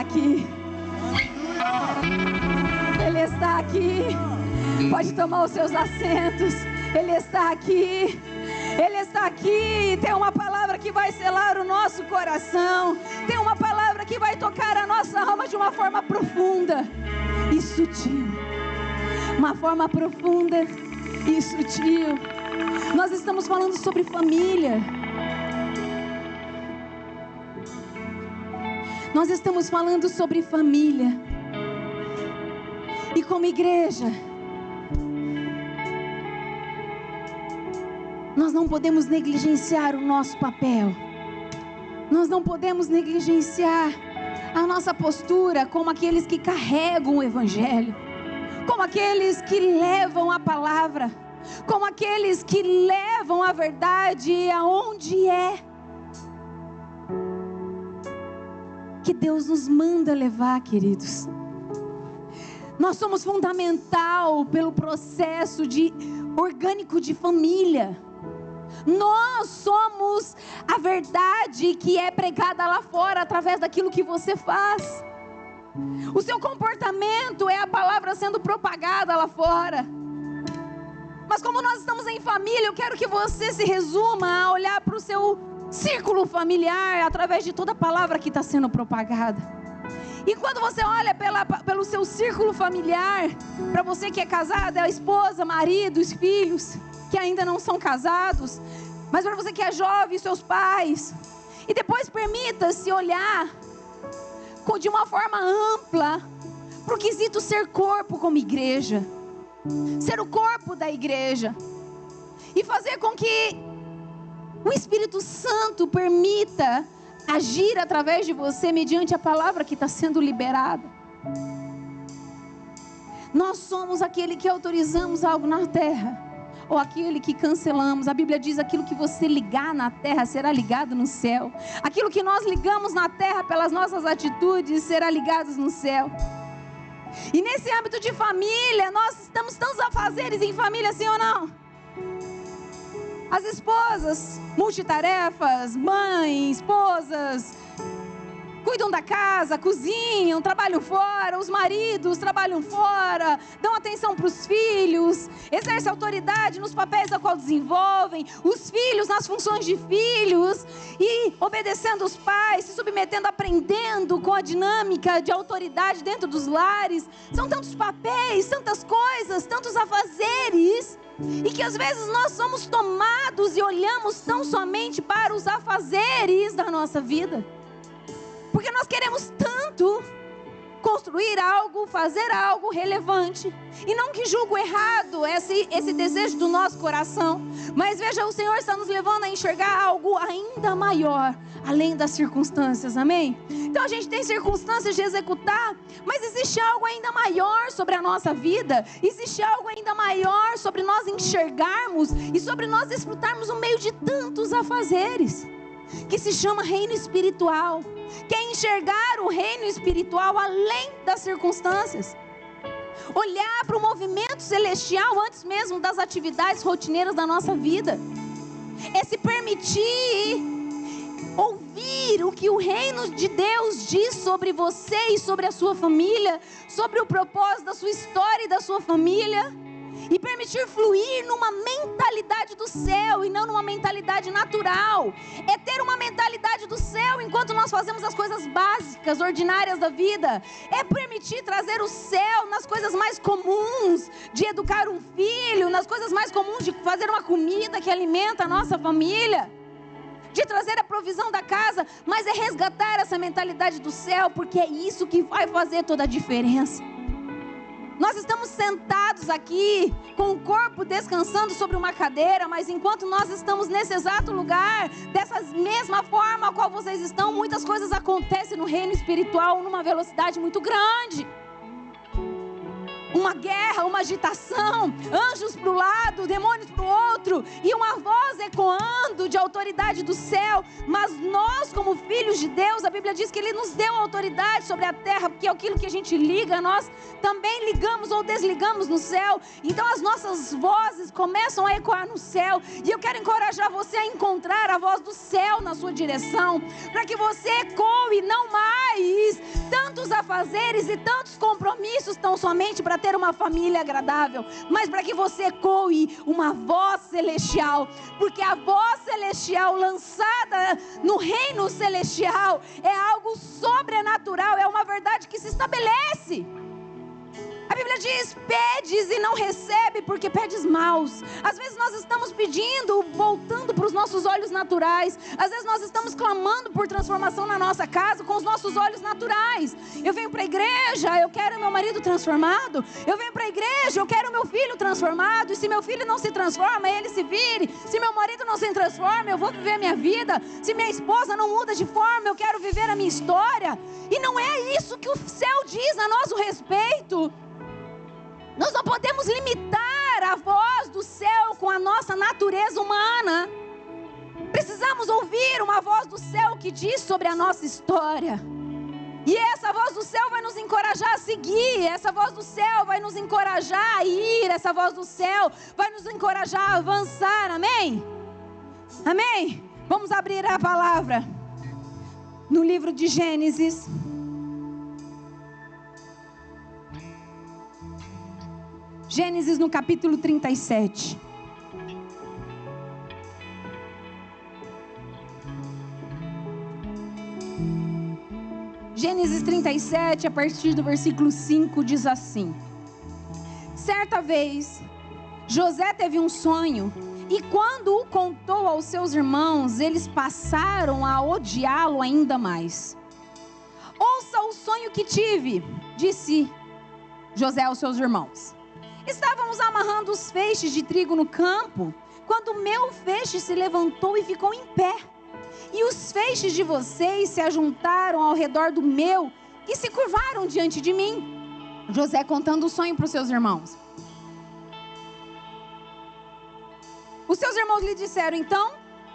aqui. Ele está aqui. Pode tomar os seus assentos. Ele está aqui. Ele está aqui. Tem uma palavra que vai selar o nosso coração. Tem uma palavra que vai tocar a nossa alma de uma forma profunda e sutil. Uma forma profunda e sutil. Nós estamos falando sobre família. Nós estamos falando sobre família. E como igreja, nós não podemos negligenciar o nosso papel. Nós não podemos negligenciar a nossa postura como aqueles que carregam o Evangelho, como aqueles que levam a palavra, como aqueles que levam a verdade aonde é que Deus nos manda levar, queridos. Nós somos fundamental pelo processo orgânico de família. Nós somos a verdade que é pregada lá fora através daquilo que você faz. O seu comportamento é a palavra sendo propagada lá fora. Mas como nós estamos em família, eu quero que você se resuma a olhar para o seu círculo familiar através de toda a palavra que está sendo propagada. E quando você olha pelo seu círculo familiar, para você que é casado, é a esposa, marido, os filhos que ainda não são casados, mas para você que é jovem, seus pais, e depois permita-se olhar de uma forma ampla para o quesito ser corpo como igreja, ser o corpo da igreja, e fazer com que o Espírito Santo permita agir através de você mediante a palavra que está sendo liberada. Nós somos aquele que autorizamos algo na terra, ou aquele que cancelamos. A Bíblia diz: aquilo que você ligar na terra será ligado no céu. Aquilo que nós ligamos na terra pelas nossas atitudes será ligado no céu. E nesse âmbito de família, nós estamos tantos afazeres em família, sim ou não? As esposas, multitarefas, mães, esposas, cuidam da casa, cozinham, trabalham fora. Os maridos trabalham fora, dão atenção para os filhos, exercem autoridade nos papéis a qual desenvolvem. Os filhos nas funções de filhos e obedecendo os pais, se submetendo, aprendendo com a dinâmica de autoridade dentro dos lares. São tantos papéis, tantas coisas, tantos afazeres, e que às vezes nós somos tomados e olhamos tão somente para os afazeres da nossa vida, porque nós queremos tanto construir algo, fazer algo relevante. E não que julgo errado esse desejo do nosso coração, mas veja, o Senhor está nos levando a enxergar algo ainda maior, além das circunstâncias, amém? Então a gente tem circunstâncias de executar, mas existe algo ainda maior sobre a nossa vida, existe algo ainda maior sobre nós enxergarmos e sobre nós desfrutarmos no meio de tantos afazeres, que se chama reino espiritual, que é enxergar o reino espiritual além das circunstâncias, olhar para o movimento celestial antes mesmo das atividades rotineiras da nossa vida, é se permitir ouvir o que o reino de Deus diz sobre você e sobre a sua família, sobre o propósito da sua história e da sua família, e permitir fluir numa mentalidade do céu e não numa mentalidade natural. É ter uma mentalidade do céu enquanto nós fazemos as coisas básicas, ordinárias da vida. É permitir trazer o céu nas coisas mais comuns, de educar um filho, nas coisas mais comuns de fazer uma comida que alimenta a nossa família, de trazer a provisão da casa, mas é resgatar essa mentalidade do céu, porque é isso que vai fazer toda a diferença. Nós estamos sentados aqui com o corpo descansando sobre uma cadeira, mas enquanto nós estamos nesse exato lugar, dessa mesma forma a qual vocês estão, muitas coisas acontecem no reino espiritual numa velocidade muito grande. Uma guerra, uma agitação, anjos para o lado, demônios para o outro, e uma voz ecoando de autoridade do céu. Mas nós, como filhos de Deus, a Bíblia diz que Ele nos deu autoridade sobre a terra, porque aquilo que a gente liga, nós também ligamos ou desligamos no céu. Então as nossas vozes começam a ecoar no céu, e eu quero encorajar você a encontrar a voz do céu na sua direção, para que você ecoe não mais tanto tantos afazeres e tantos compromissos tão somente para ter uma família agradável, mas para que você ecoe uma voz celestial, porque a voz celestial lançada no reino celestial é algo sobrenatural, é uma verdade que se estabelece. A Bíblia diz: pedes e não recebe, porque pedes maus. Às vezes nós estamos pedindo, voltando para os nossos olhos naturais. Às vezes nós estamos clamando por transformação na nossa casa com os nossos olhos naturais. Eu venho para a igreja, eu quero meu marido transformado. Eu venho para a igreja, eu quero meu filho transformado. E se meu filho não se transforma, ele se vire. Se meu marido não se transforma, eu vou viver a minha vida. Se minha esposa não muda de forma, eu quero viver a minha história. E não é isso que o céu diz a nosso respeito. Nós não podemos limitar a voz do céu com a nossa natureza humana. Precisamos ouvir uma voz do céu que diz sobre a nossa história. E essa voz do céu vai nos encorajar a seguir. Essa voz do céu vai nos encorajar a ir. Essa voz do céu vai nos encorajar a avançar. Amém? Amém? Vamos abrir a palavra no livro de Gênesis. Gênesis no capítulo 37. Gênesis 37, a partir do versículo 5, diz assim: certa vez, José teve um sonho, e quando o contou aos seus irmãos, eles passaram a odiá-lo ainda mais. Ouça o sonho que tive, disse José aos seus irmãos. Estávamos amarrando os feixes de trigo no campo, quando o meu feixe se levantou e ficou em pé. E os feixes de vocês se ajuntaram ao redor do meu e se curvaram diante de mim. José contando o sonho para os seus irmãos. Os seus irmãos lhe disseram: então,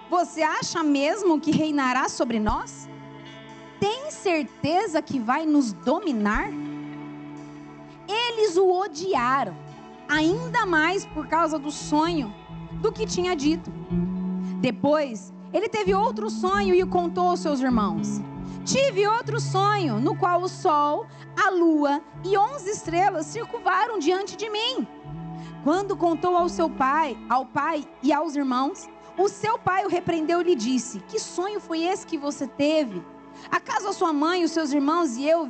você acha mesmo que reinará sobre nós? Tem certeza que vai nos dominar? Eles o odiaram, ainda mais por causa do sonho, do que tinha dito. Depois, ele teve outro sonho e o contou aos seus irmãos. Tive outro sonho, no qual o sol, a lua e 11 estrelas se curvaram diante de mim. Quando contou ao pai e aos irmãos, o seu pai o repreendeu e lhe disse: que sonho foi esse que você teve? Acaso a sua mãe, os seus irmãos e eu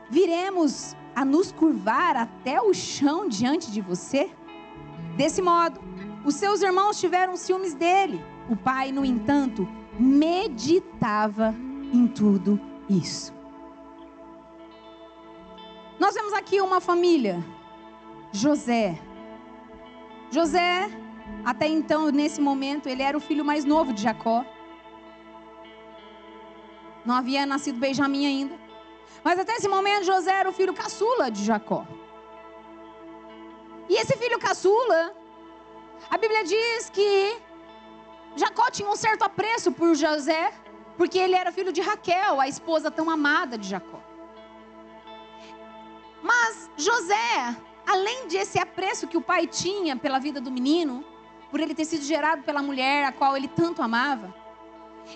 viremos a nos curvar até o chão diante de você? Desse modo, os seus irmãos tiveram ciúmes dele. O pai, no entanto, meditava em tudo isso. Nós vemos aqui uma família. José, até então, nesse momento, ele era o filho mais novo de Jacó. Não havia nascido Benjamim ainda. Mas até esse momento, José era o filho caçula de Jacó. E esse filho caçula, a Bíblia diz que Jacó tinha um certo apreço por José, porque ele era filho de Raquel, a esposa tão amada de Jacó. Mas José, além desse apreço que o pai tinha pela vida do menino, por ele ter sido gerado pela mulher a qual ele tanto amava,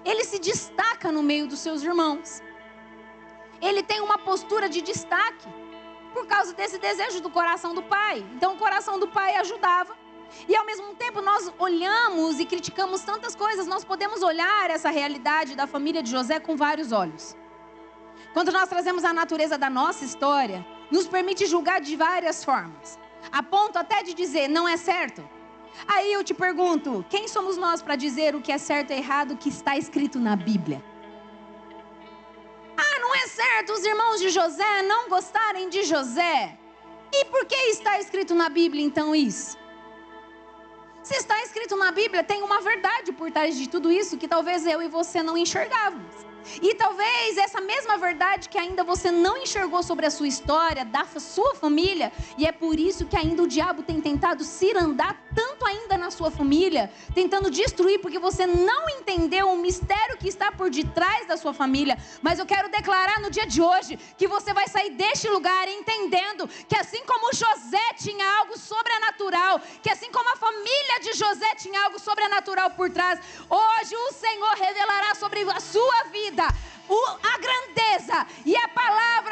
ele se destaca no meio dos seus irmãos. Ele tem uma postura de destaque por causa desse desejo do coração do pai. Então o coração do pai ajudava. E ao mesmo tempo nós olhamos e criticamos tantas coisas. Nós podemos olhar essa realidade da família de José com vários olhos. Quando nós trazemos a natureza da nossa história, nos permite julgar de várias formas, a ponto até de dizer: não é certo. Aí eu te pergunto: quem somos nós para dizer o que é certo e errado que está escrito na Bíblia? Ah, não é certo os irmãos de José não gostarem de José. E por que está escrito na Bíblia então isso? Se está escrito na Bíblia, tem uma verdade por trás de tudo isso que talvez eu e você não enxergávamos. E talvez essa mesma verdade que ainda você não enxergou sobre a sua história, da sua família, e é por isso que ainda o diabo tem tentado cirandar tanto ainda na sua família, tentando destruir, porque você não entendeu o mistério que está por detrás da sua família. Mas eu quero declarar no dia de hoje que você vai sair deste lugar entendendo que assim como José tinha algo sobrenatural, que assim como a família de José tinha algo sobrenatural por trás, hoje o Senhor revelará sobre a sua vida a grandeza e a palavra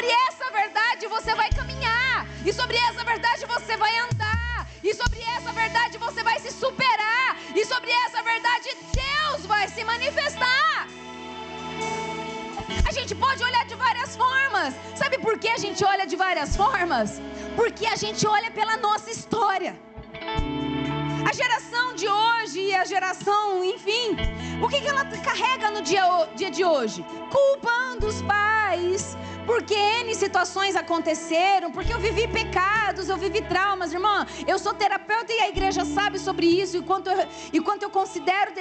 sobre essa verdade você vai caminhar, e sobre essa verdade você vai andar, e sobre essa verdade você vai se superar, e sobre essa verdade Deus vai se manifestar. A gente pode olhar de várias formas. Sabe por que a gente olha de várias formas? Porque a gente olha pela nossa história. A geração de hoje e a geração, enfim, o que ela carrega no dia de hoje? Culpando os pais, porque N situações aconteceram, porque eu vivi pecados, eu vivi traumas. Irmã, eu sou terapeuta e a igreja sabe sobre isso, e quanto eu considero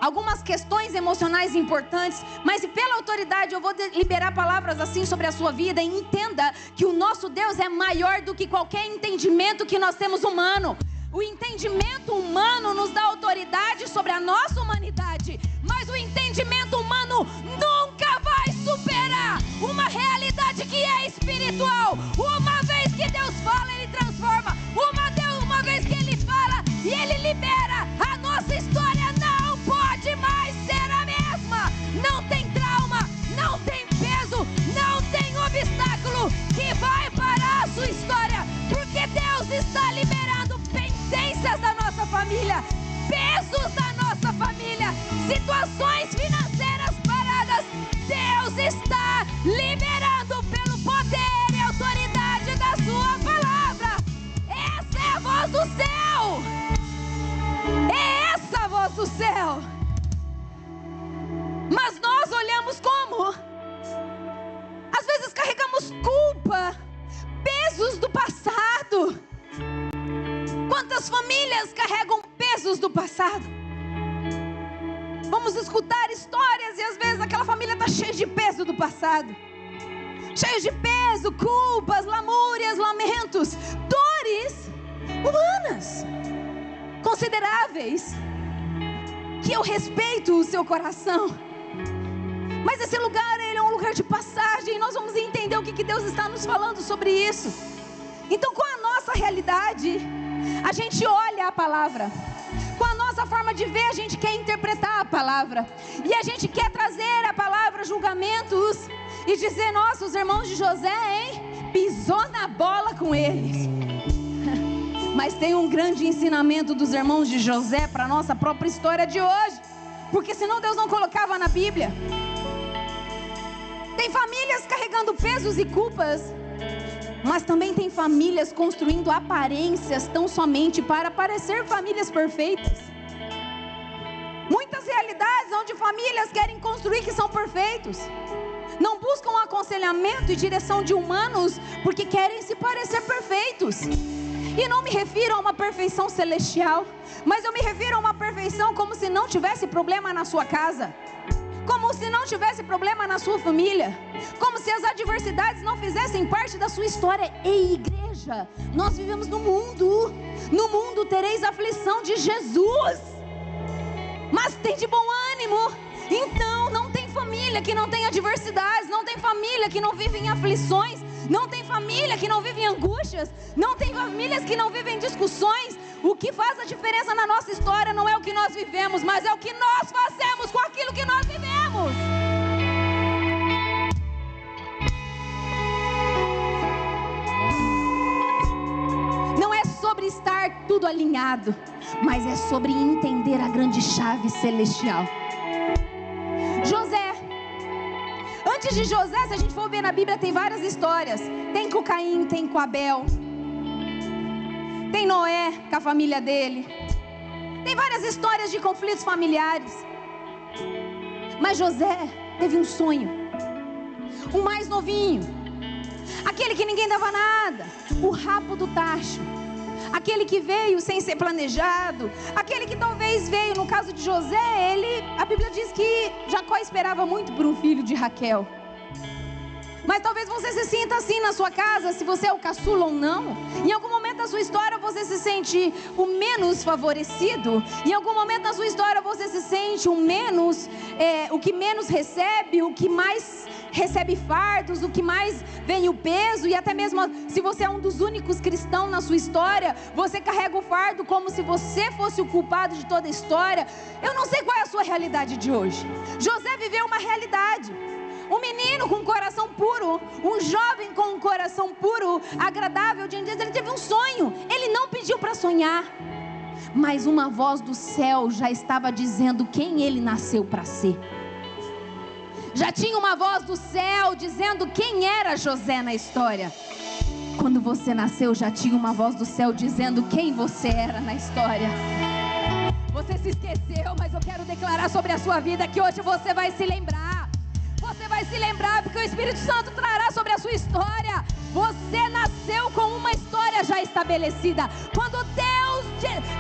algumas questões emocionais importantes, mas pela autoridade eu vou liberar palavras assim sobre a sua vida. E entenda que o nosso Deus é maior do que qualquer entendimento que nós temos humano. O entendimento humano nos dá autoridade sobre a nossa humanidade, mas o entendimento humano nunca vai superar uma realidade que é espiritual. Uma vez que Deus fala, Ele transforma. Uma vez que Ele fala e Ele libera, a nossa história não pode mais ser a mesma. Não tem trauma, não tem peso, não tem obstáculo que vai parar a sua história, porque Deus está liberando pendências da nossa família, pesos da nossa família, situações financeiras paradas. Deus está liberando pelo poder e autoridade da sua palavra. Essa é a voz do céu. É essa a voz do céu. Mas nós olhamos como? Às vezes carregamos culpa, pesos do passado. Quantas famílias carregam pesos do passado? Vamos escutar histórias e às vezes aquela família está cheia de peso do passado. Cheio de peso, culpas, lamúrias, lamentos, dores humanas consideráveis, que eu respeito o seu coração, mas esse lugar, ele é um lugar de passagem, e nós vamos entender o que Deus está nos falando sobre isso. Então, com a nossa realidade, a gente olha a palavra. Com a nossa forma de ver, a gente quer interpretar a palavra, e a gente quer trazer a palavra julgamentos e dizer: nossa, os irmãos de José, hein? Pisou na bola com eles. Mas tem um grande ensinamento dos irmãos de José para a nossa própria história de hoje, porque senão Deus não colocava na Bíblia. Tem famílias carregando pesos e culpas, mas também tem famílias construindo aparências tão somente para parecer famílias perfeitas. Muitas realidades onde famílias querem construir que são perfeitos, não buscam aconselhamento e direção de humanos porque querem se parecer perfeitos. E não me refiro a uma perfeição celestial, mas eu me refiro a uma perfeição como se não tivesse problema na sua casa, como se não tivesse problema na sua família, como se as adversidades não fizessem parte da sua história. Ei, igreja, nós vivemos no mundo tereis aflição de Jesus, mas tem de bom ânimo. Então não tem família que não tem adversidades, não tem família que não vive em aflições, não tem família que não vive em angústias, não tem famílias que não vivem discussões. O que faz a diferença na nossa história não é o que nós vivemos, mas é o que nós fazemos com aquilo que nós vivemos. Não é sobre estar tudo alinhado, mas é sobre entender a grande chave celestial. José, antes de José, se a gente for ver na Bíblia, tem várias histórias. Tem com Caim, tem com Abel, tem Noé com a família dele, tem várias histórias de conflitos familiares. Mas José teve um sonho, o mais novinho, aquele que ninguém dava nada, o rabo do tacho, aquele que veio sem ser planejado, aquele que talvez veio, no caso de José, a Bíblia diz que Jacó esperava muito por um filho de Raquel. Mas talvez você se sinta assim na sua casa, se você é o caçula ou não. Em algum momento da sua história você se sente o menos favorecido. Em algum momento da sua história você se sente o que menos recebe, o que mais recebe fardos, o que mais vem o peso. E até mesmo se você é um dos únicos cristãos na sua história, você carrega o fardo como se você fosse o culpado de toda a história. Eu não sei qual é a sua realidade de hoje. José viveu uma realidade Um menino com um coração puro, um jovem com um coração puro, agradável diante de Deus, ele teve um sonho. Ele não pediu para sonhar, mas uma voz do céu já estava dizendo quem ele nasceu para ser. Já tinha uma voz do céu dizendo quem era José na história. Quando você nasceu, já tinha uma voz do céu dizendo quem você era na história. Você se esqueceu, mas eu quero declarar sobre a sua vida que hoje você vai se lembrar. Você vai se lembrar porque o Espírito Santo trará sobre a sua história. Você nasceu com uma história já estabelecida. Quando Deus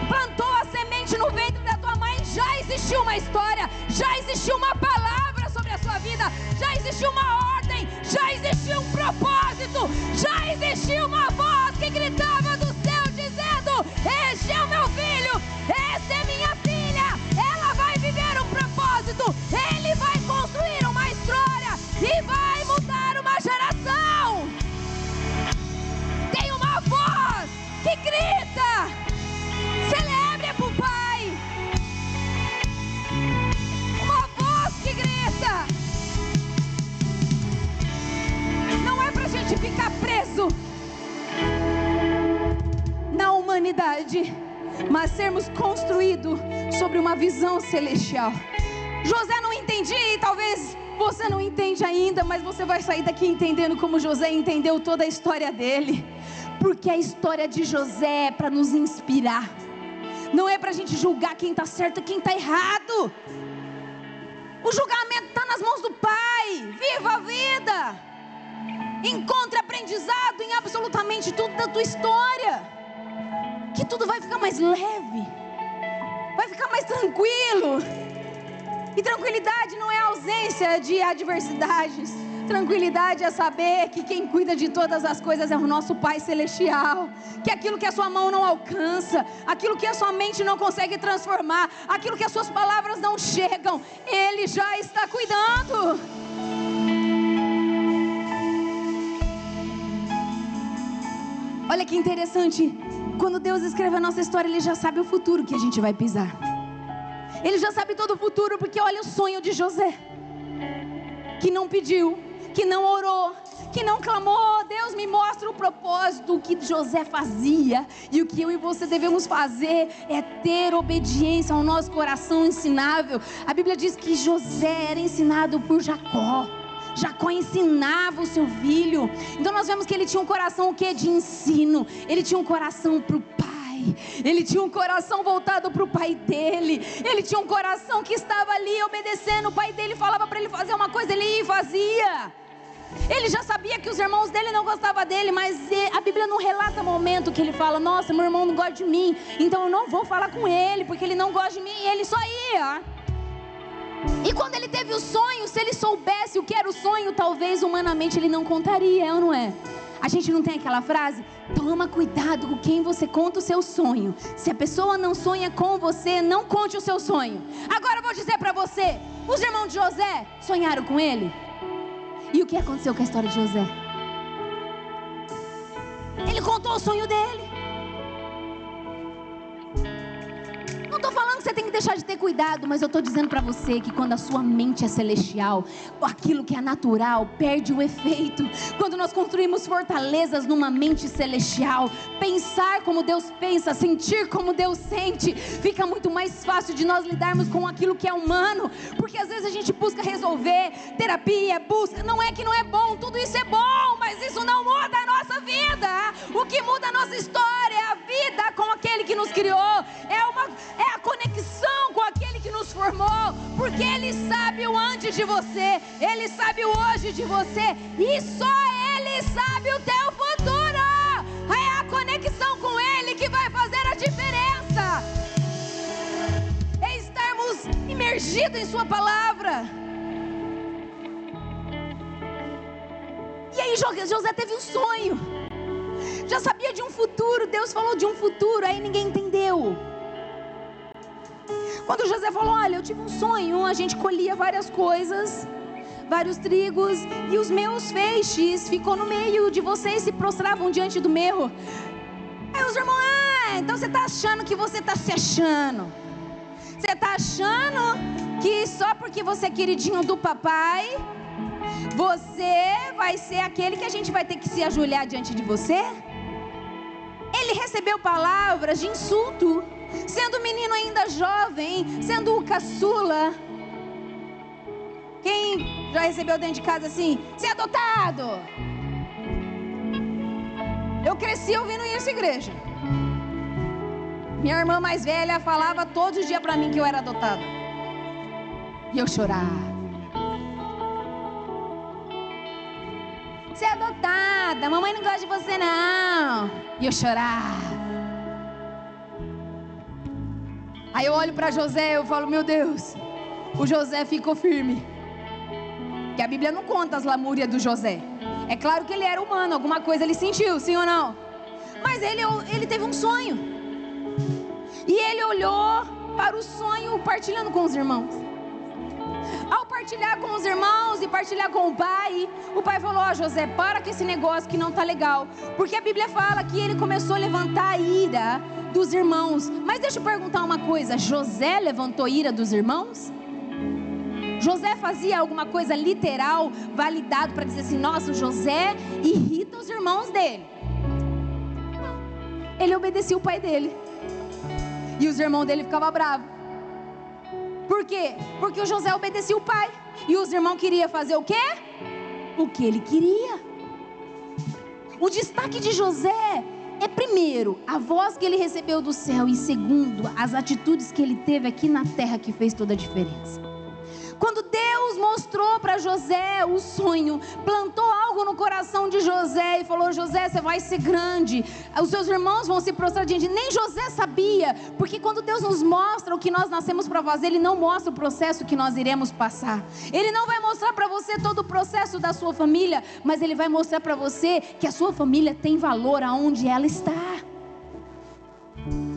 plantou a semente no ventre da tua mãe, já existiu uma história, já existiu uma palavra sobre a sua vida, já existiu uma ordem, já existiu um propósito, já existiu uma voz que gritava do céu dizendo: este é o meu filho, essa é minha filha, ela vai viver um propósito, ele vai construir uma história e vai mudar uma geração. Tem uma voz que grita: celebre pro Pai. Uma voz que grita. Não é pra gente ficar preso na humanidade, mas sermos construídos sobre uma visão celestial. José não entendia, e talvez você não entende ainda, mas você vai sair daqui entendendo como José entendeu toda a história dele. Porque a história de José é para nos inspirar. Não é para a gente julgar quem está certo e quem está errado. O julgamento está nas mãos do Pai. Viva a vida. Encontre aprendizado em absolutamente tudo da tua história. Que tudo vai ficar mais leve. Vai ficar mais tranquilo. E tranquilidade não é ausência de adversidades. Tranquilidade é saber que quem cuida de todas as coisas é o nosso Pai Celestial. Que aquilo que a sua mão não alcança, aquilo que a sua mente não consegue transformar, aquilo que as suas palavras não chegam, Ele já está cuidando. Olha que interessante. Quando Deus escreve a nossa história, Ele já sabe o futuro que a gente vai pisar. Ele já sabe todo o futuro, porque olha o sonho de José, que não pediu, que não orou, que não clamou: Deus me mostra o propósito. O que José fazia e o que eu e você devemos fazer é ter obediência ao nosso coração ensinável. A Bíblia diz que José era ensinado por Jacó. Jacó ensinava o seu filho. Então nós vemos que ele tinha um coração o quê? De ensino. Ele tinha um coração para o pai. Ele tinha um coração voltado para o pai dele. Ele tinha um coração que estava ali obedecendo. O pai dele falava para ele fazer uma coisa, ele ia e fazia. Ele já sabia que os irmãos dele não gostavam dele, mas a Bíblia não relata momento que ele fala: nossa, meu irmão não gosta de mim, então eu não vou falar com ele, porque ele não gosta de mim. E ele só ia. E quando ele teve o sonho, se ele soubesse o que era o sonho, talvez humanamente ele não contaria, é ou não é? A gente não tem aquela frase: toma cuidado com quem você conta o seu sonho. Se a pessoa não sonha com você, não conte o seu sonho. Agora eu vou dizer para você: os irmãos de José sonharam com ele. E o que aconteceu com a história de José? Ele contou o sonho dele. Não estou falando que você tem que deixar de ter cuidado, mas eu estou dizendo para você que quando a sua mente é celestial, aquilo que é natural perde o efeito. Quando nós construímos fortalezas numa mente celestial, pensar como Deus pensa, sentir como Deus sente, fica muito mais fácil de nós lidarmos com aquilo que é humano. Porque às vezes a gente busca resolver, terapia, busca, não é que não é bom, tudo isso é bom, mas isso não muda a nossa vida. O que muda a nossa história é a vida com aquele que nos criou, é a conexão com aquele que nos formou, porque Ele sabe o antes de você, Ele sabe o hoje de você, e só Ele sabe o teu futuro. É a conexão com Ele que vai fazer a diferença, é estarmos imergidos em Sua palavra. E aí José teve um sonho, já sabia de um futuro, Deus falou de um futuro, aí ninguém entendeu. Quando José falou: olha, eu tive um sonho, a gente colhia várias coisas, vários trigos, e os meus feixes ficou no meio de vocês, se prostravam diante do meu. Aí os irmãos: então você está achando que você está se achando. Você está achando que só porque você é queridinho do papai, Você vai ser aquele que a gente vai ter que se ajoelhar diante de você? Ele recebeu palavras de insulto, sendo um menino ainda jovem, sendo o caçula. Quem já recebeu dentro de casa assim, você é adotado? Eu cresci ouvindo isso na igreja. Minha irmã mais velha falava todos os dias pra mim que eu era adotada. E eu chorava. Você é adotada, mamãe não gosta de você não. E eu chorava. Aí eu olho para José, eu falo, meu Deus, o José ficou firme. Que a Bíblia não conta as lamúrias do José. É claro que ele era humano, alguma coisa ele sentiu, sim ou não? Mas ele teve um sonho. E ele olhou para o sonho partilhando com os irmãos. Ao partilhar com os irmãos e partilhar com o pai falou, ó José, para com esse negócio que não tá legal. Porque a Bíblia fala que ele começou a levantar a ira dos irmãos. Mas deixa eu perguntar uma coisa, José levantou a ira dos irmãos? José fazia alguma coisa literal, validado para dizer assim, nossa, o José irrita os irmãos dele. Ele obedecia o pai dele. E os irmãos dele ficavam bravos. Por quê? Porque o José obedecia o pai. E os irmãos queriam fazer o quê? O que ele queria. O destaque de José é, primeiro, a voz que ele recebeu do céu. E segundo, as atitudes que ele teve aqui na terra que fez toda a diferença. Quando Deus mostrou para José o sonho, plantou algo no coração de José e falou, José, você vai ser grande, os seus irmãos vão se prostrar diante. Nem José sabia, porque quando Deus nos mostra o que nós nascemos para fazer, Ele não mostra o processo que nós iremos passar. Ele não vai mostrar para você todo o processo da sua família, mas Ele vai mostrar para você que a sua família tem valor aonde ela está.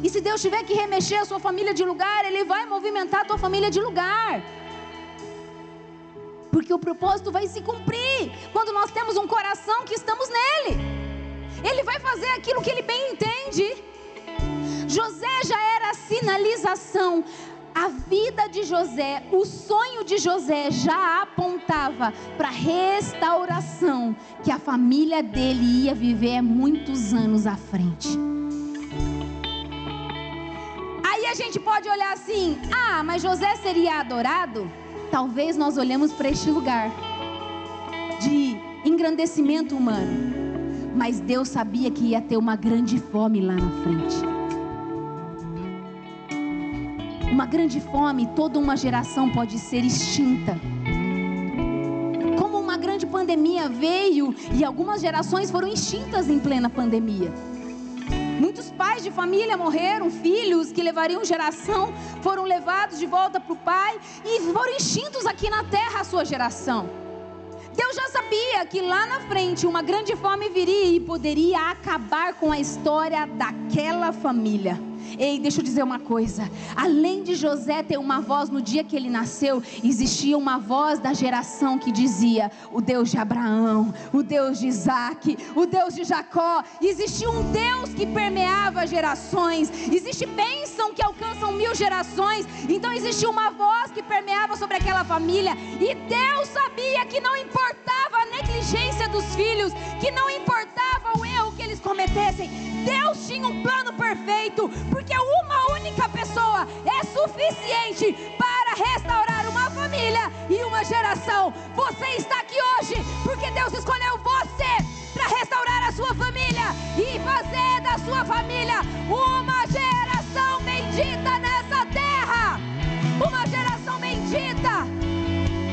E se Deus tiver que remexer a sua família de lugar, Ele vai movimentar a tua família de lugar. Porque o propósito vai se cumprir quando nós temos um coração que estamos nele. Ele vai fazer aquilo que ele bem entende. José já era a sinalização. A vida de José, o sonho de José já apontava para a restauração que a família dele ia viver muitos anos à frente. Aí a gente pode olhar assim, mas José seria adorado? Talvez nós olhemos para este lugar de engrandecimento humano, mas Deus sabia que ia ter uma grande fome lá na frente. Uma grande fome, toda uma geração pode ser extinta. Como uma grande pandemia veio e algumas gerações foram extintas em plena pandemia. Muitos pais de família morreram, filhos que levariam geração foram levados de volta para o pai e foram extintos aqui na terra a sua geração. Deus já sabia que lá na frente uma grande fome viria e poderia acabar com a história daquela família. Ei, deixa eu dizer uma coisa, além de José ter uma voz no dia que ele nasceu, existia uma voz da geração que dizia, o Deus de Abraão, o Deus de Isaac, o Deus de Jacó. Existia um Deus que permeava gerações, existe bênção que alcançam 1000 gerações, então existia uma voz que permeava sobre aquela família, e Deus sabia que não importava a negligência dos filhos, que não importava o erro que eles cometessem, Deus tinha um plano perfeito, porque uma única pessoa é suficiente para restaurar uma família e uma geração. Você está aqui hoje porque Deus escolheu você para restaurar a sua família e fazer da sua família uma geração bendita nessa terra. Uma geração bendita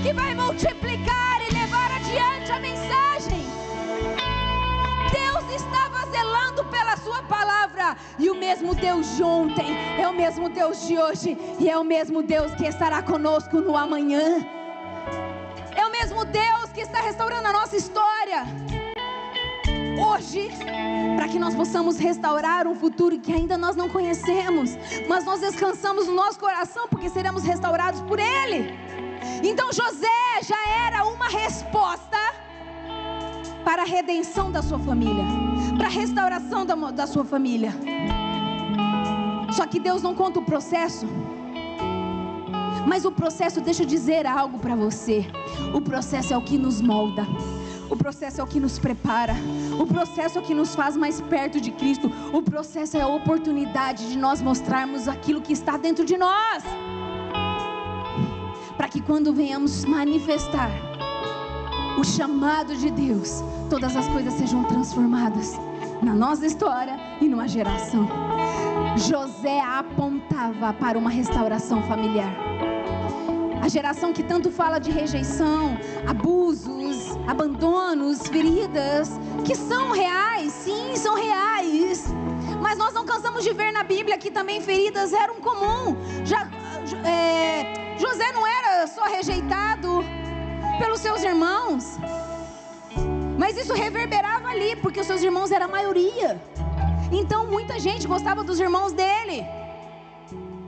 que vai multiplicar e levar adiante a mensagem. Deus estava zelando pela sua palavra, e o mesmo Deus de ontem é o mesmo Deus de hoje, e é o mesmo Deus que estará conosco no amanhã. É o mesmo Deus que está restaurando a nossa história hoje, para que nós possamos restaurar um futuro que ainda nós não conhecemos, mas nós descansamos no nosso coração porque seremos restaurados por Ele. Então José já era uma resposta para a redenção da sua família, para a restauração da sua família. Só que Deus não conta o processo. Mas o processo, deixa eu dizer algo para você. O processo é o que nos molda. O processo é o que nos prepara. O processo é o que nos faz mais perto de Cristo. O processo é a oportunidade de nós mostrarmos aquilo que está dentro de nós, para que quando venhamos manifestar o chamado de Deus, todas as coisas sejam transformadas na nossa história e numa geração. José apontava para uma restauração familiar. A geração que tanto fala de rejeição, abusos, abandonos, feridas, que são reais, sim, são reais. Mas nós não cansamos de ver na Bíblia que também feridas eram comum. José não era só rejeitado pelos seus irmãos, mas isso reverberava ali, porque os seus irmãos eram a maioria. Então muita gente gostava dos irmãos dele.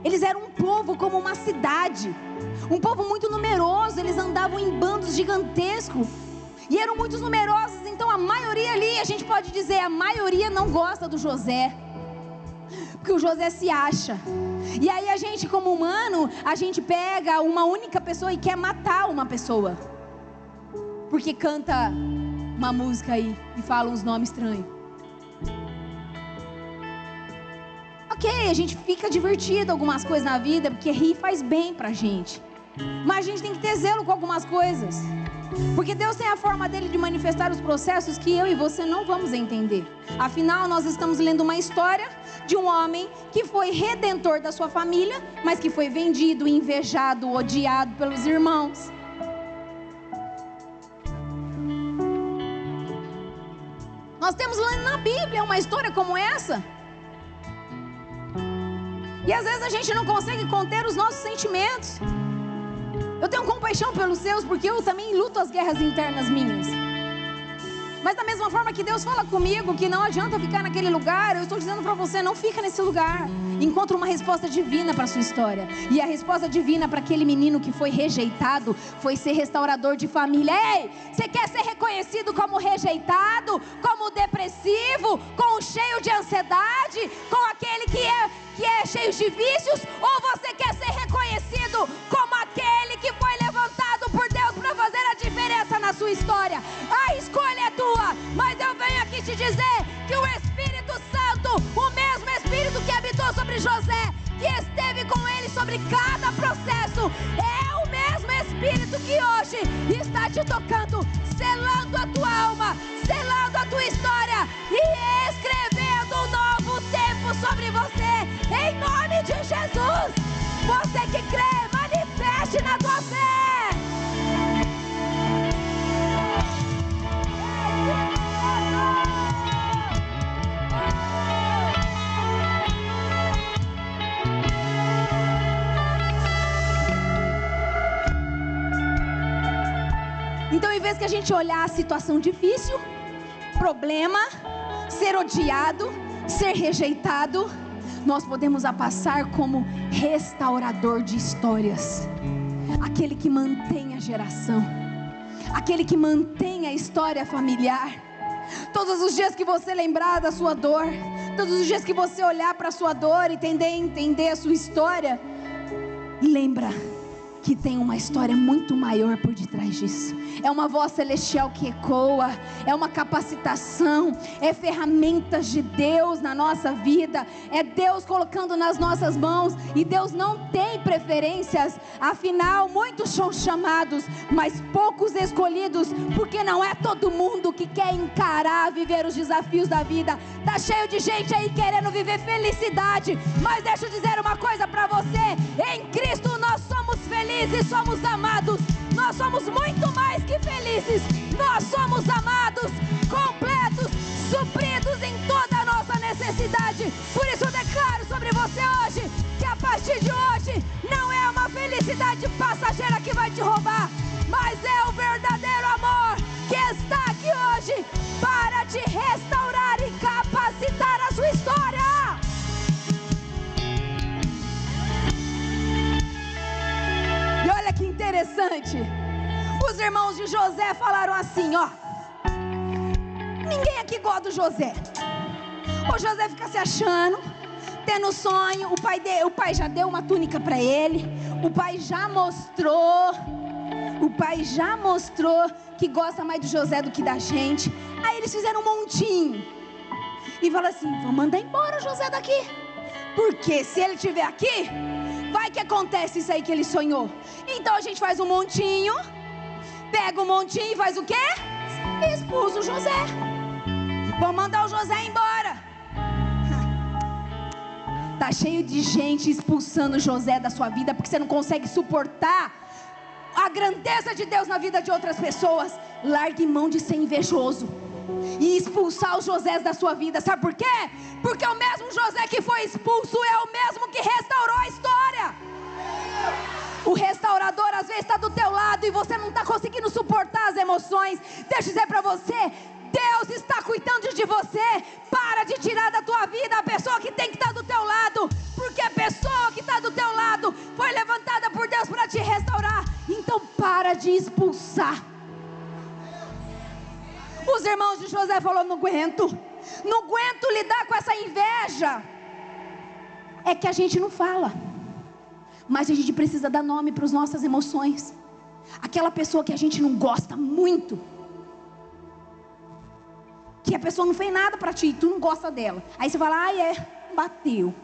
Eles eram um povo como uma cidade, um povo muito numeroso. Eles andavam em bandos gigantescos e eram muito numerosos. Então a maioria ali, a gente pode dizer, a maioria não gosta do José, porque o José se acha. E aí a gente, como humano, a gente pega uma única pessoa e quer matar uma pessoa, porque canta uma música aí e fala uns nomes estranhos. Ok, a gente fica divertido algumas coisas na vida, porque rir faz bem pra gente. Mas a gente tem que ter zelo com algumas coisas, porque Deus tem a forma dele de manifestar os processos que eu e você não vamos entender. Afinal, nós estamos lendo uma história de um homem que foi redentor da sua família, mas que foi vendido, invejado, odiado pelos irmãos. Nós temos lendo na Bíblia uma história como essa. E às vezes a gente não consegue conter os nossos sentimentos. Eu tenho compaixão pelos seus, porque eu também luto as guerras internas minhas. Mas da mesma forma que Deus fala comigo que não adianta ficar naquele lugar, eu estou dizendo para você, não fica nesse lugar. Encontra uma resposta divina para a sua história. E a resposta divina para aquele menino que foi rejeitado foi ser restaurador de família. Ei, você quer ser reconhecido como rejeitado, como depressivo, como cheio de ansiedade, como aquele que é cheio de vícios? Ou você quer ser reconhecido como aquele que foi levantado por Deus para fazer a diferença na sua história? A escolha é tua, mas eu venho aqui te dizer que o Espírito Santo, o mesmo Espírito que habitou sobre José, que esteve com ele sobre cada processo, é o mesmo Espírito que hoje está te tocando, selando a tua alma, selando a tua história e escrevendo um novo tempo sobre você, em nome de Jesus. Você que crê, manifeste na tua fé. Então, em vez que a gente olhar a situação difícil, problema, ser odiado, ser rejeitado, nós podemos passar como restaurador de histórias, aquele que mantém a geração, aquele que mantém a história familiar. Todos os dias que você lembrar da sua dor, todos os dias que você olhar para a sua dor e entender a sua história, lembra que tem uma história muito maior por detrás disso. É uma voz celestial que ecoa, é uma capacitação, é ferramentas de Deus na nossa vida, é Deus colocando nas nossas mãos. E Deus não tem preferências, afinal muitos são chamados, mas poucos escolhidos, porque não é todo mundo que quer encarar, viver os desafios da vida. Tá cheio de gente aí querendo viver felicidade, mas deixa eu dizer uma coisa para você: em Cristo nós somos felizes, somos amados, nós somos muito mais que felizes, nós somos amados, completos, supridos em toda a nossa necessidade. Por isso eu declaro sobre você hoje, que a partir de hoje, não é uma felicidade passageira que vai te roubar, mas é o verdadeiro amor que está aqui hoje, para te restaurar e capacitar a sua história. E olha que interessante, os irmãos de José falaram assim, ó: ninguém aqui gosta do José. O José fica se achando, tendo sonho, o pai já deu uma túnica para ele, O pai já mostrou que gosta mais do José do que da gente. Aí eles fizeram um montinho e falaram assim: vamos mandar embora o José daqui, porque se ele estiver aqui, vai que acontece isso aí que ele sonhou. Então a gente faz um montinho, pega o montinho e faz o quê? Expulsa o José. Vamos mandar o José embora. Tá cheio de gente expulsando o José da sua vida, porque você não consegue suportar a grandeza de Deus na vida de outras pessoas. Largue mão de ser invejoso e expulsar os Josés da sua vida. Sabe por quê? Porque o mesmo José que foi expulso é o mesmo que restaurou a história. O restaurador às vezes está do teu lado e você não está conseguindo suportar as emoções. Deixa eu dizer para você, Deus está cuidando de você. Para de tirar da tua vida a pessoa que tem que estar do teu lado, porque a pessoa que está do teu lado foi levantada por Deus para te restaurar. Então para de expulsar. Os irmãos de José falaram: não aguento lidar com essa inveja. É que a gente não fala, mas a gente precisa dar nome para as nossas emoções. Aquela pessoa que a gente não gosta muito, que a pessoa não fez nada para ti, tu não gosta dela. Aí você fala: bateu.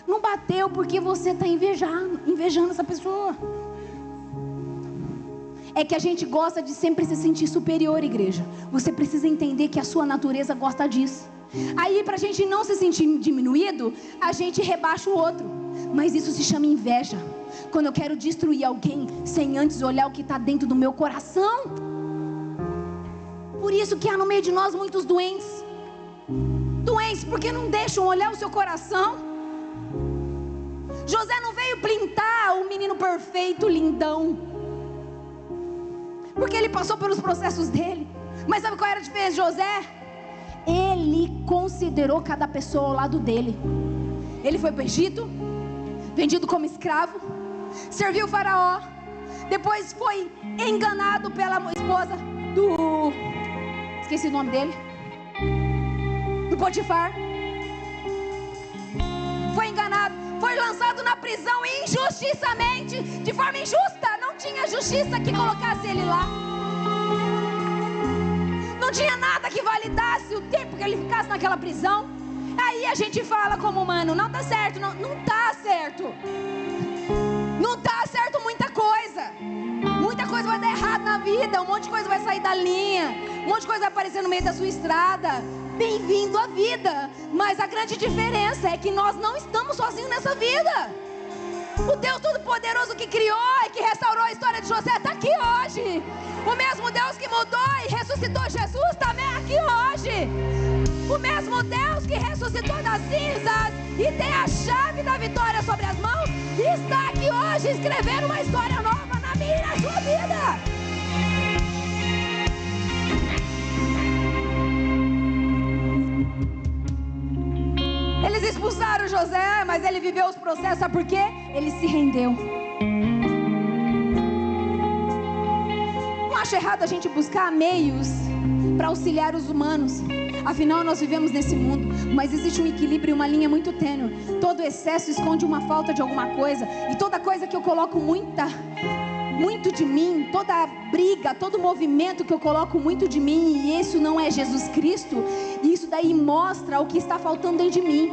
Não bateu porque você está invejando essa pessoa. É que a gente gosta de sempre se sentir superior, igreja. Você precisa entender que a sua natureza gosta disso. Aí, para a gente não se sentir diminuído, a gente rebaixa o outro. Mas isso se chama inveja. Quando eu quero destruir alguém sem antes olhar o que está dentro do meu coração. Por isso que há no meio de nós muitos doentes. Doentes porque não deixam olhar o seu coração. José não veio plantar o menino perfeito, lindão, porque ele passou pelos processos dele. Mas sabe qual era a diferença de José? Ele considerou cada pessoa ao lado dele. Ele foi para o Egito, vendido como escravo, serviu o faraó, depois foi enganado pela esposa do... esqueci o nome dele, do Potifar. Foi enganado, foi lançado na prisão injustiçamente, de forma injusta. Não tinha justiça que colocasse ele lá. Não tinha nada que validasse o tempo que ele ficasse naquela prisão. Aí a gente fala como humano: não tá certo, não tá certo. Não tá certo muita coisa. Muita coisa vai dar errado na vida, um monte de coisa vai sair da linha, um monte de coisa vai aparecer no meio da sua estrada. Bem-vindo à vida. Mas a grande diferença é que nós não estamos sozinhos nessa vida. O Deus Todo-Poderoso que criou e que restaurou a história de José está aqui hoje. O mesmo Deus que mudou e ressuscitou Jesus também é aqui hoje. O mesmo Deus que ressuscitou das cinzas e tem a chave da vitória sobre as mãos, está aqui hoje escrevendo uma história nova na minha e na sua vida. Eles expulsaram José, mas ele viveu os processos. Sabe por quê? Ele se rendeu. Não acho errado a gente buscar meios para auxiliar os humanos. Afinal, nós vivemos nesse mundo. Mas existe um equilíbrio e uma linha muito tênue. Todo excesso esconde uma falta de alguma coisa. E toda coisa que eu coloco muito de mim, toda briga, todo movimento que eu coloco muito de mim, e isso não é Jesus Cristo, isso daí mostra o que está faltando dentro de mim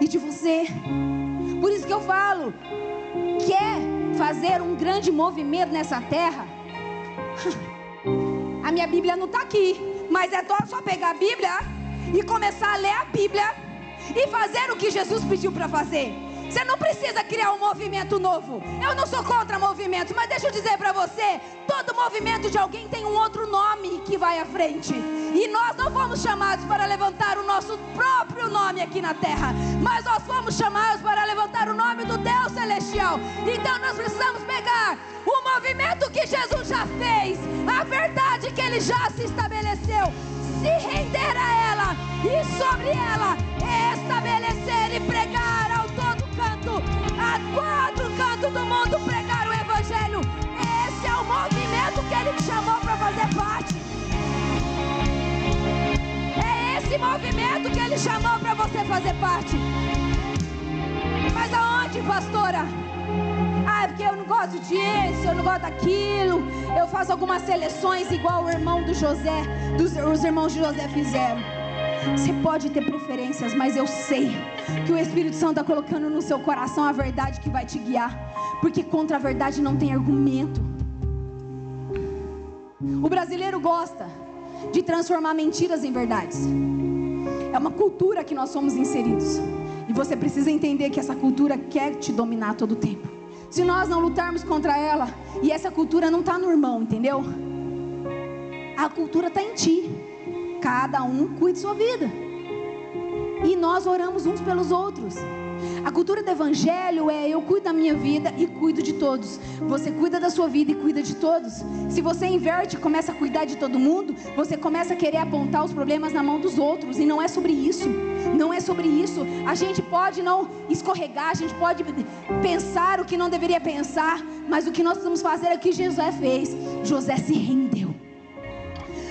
e de você. Por isso que eu falo: quer fazer um grande movimento nessa terra? A minha Bíblia não está aqui, mas é só pegar a Bíblia e começar a ler a Bíblia e fazer o que Jesus pediu para fazer. Você não precisa criar um movimento novo. Eu não sou contra movimentos, mas deixa eu dizer para você: todo movimento de alguém tem um outro nome que vai à frente. E nós não fomos chamados para levantar o nosso próprio nome aqui na terra, mas nós fomos chamados para levantar o nome do Deus Celestial. Então nós precisamos pegar o movimento que Jesus já fez, a verdade que Ele já se estabeleceu, se render a ela e sobre ela estabelecer e pregar ao todo canto, a quatro cantos do mundo, pregar o Evangelho. Esse é o movimento que Ele te chamou para fazer parte. É esse movimento que Ele chamou para você fazer parte. Mas aonde, pastora? Ah, é porque eu não gosto disso, eu não gosto daquilo. Eu faço algumas seleções igual o irmão do José, os irmãos de José fizeram. Você pode ter preferências, mas eu sei que o Espírito Santo está colocando no seu coração a verdade que vai te guiar, porque contra a verdade não tem argumento. O brasileiro gosta de transformar mentiras em verdades. É uma cultura que nós somos inseridos, e você precisa entender que essa cultura quer te dominar todo o tempo. Se nós não lutarmos contra ela, e essa cultura não está no irmão, entendeu? A cultura está em ti. Cada um cuide sua vida, e nós oramos uns pelos outros. A cultura do evangelho é: eu cuido da minha vida e cuido de todos. Você cuida da sua vida e cuida de todos. Se você inverte e começa a cuidar de todo mundo, você começa a querer apontar os problemas na mão dos outros, e não é sobre isso. Não é sobre isso. A gente pode não escorregar, a gente pode pensar o que não deveria pensar, mas o que nós precisamos fazer é o que José fez. José se rendeu.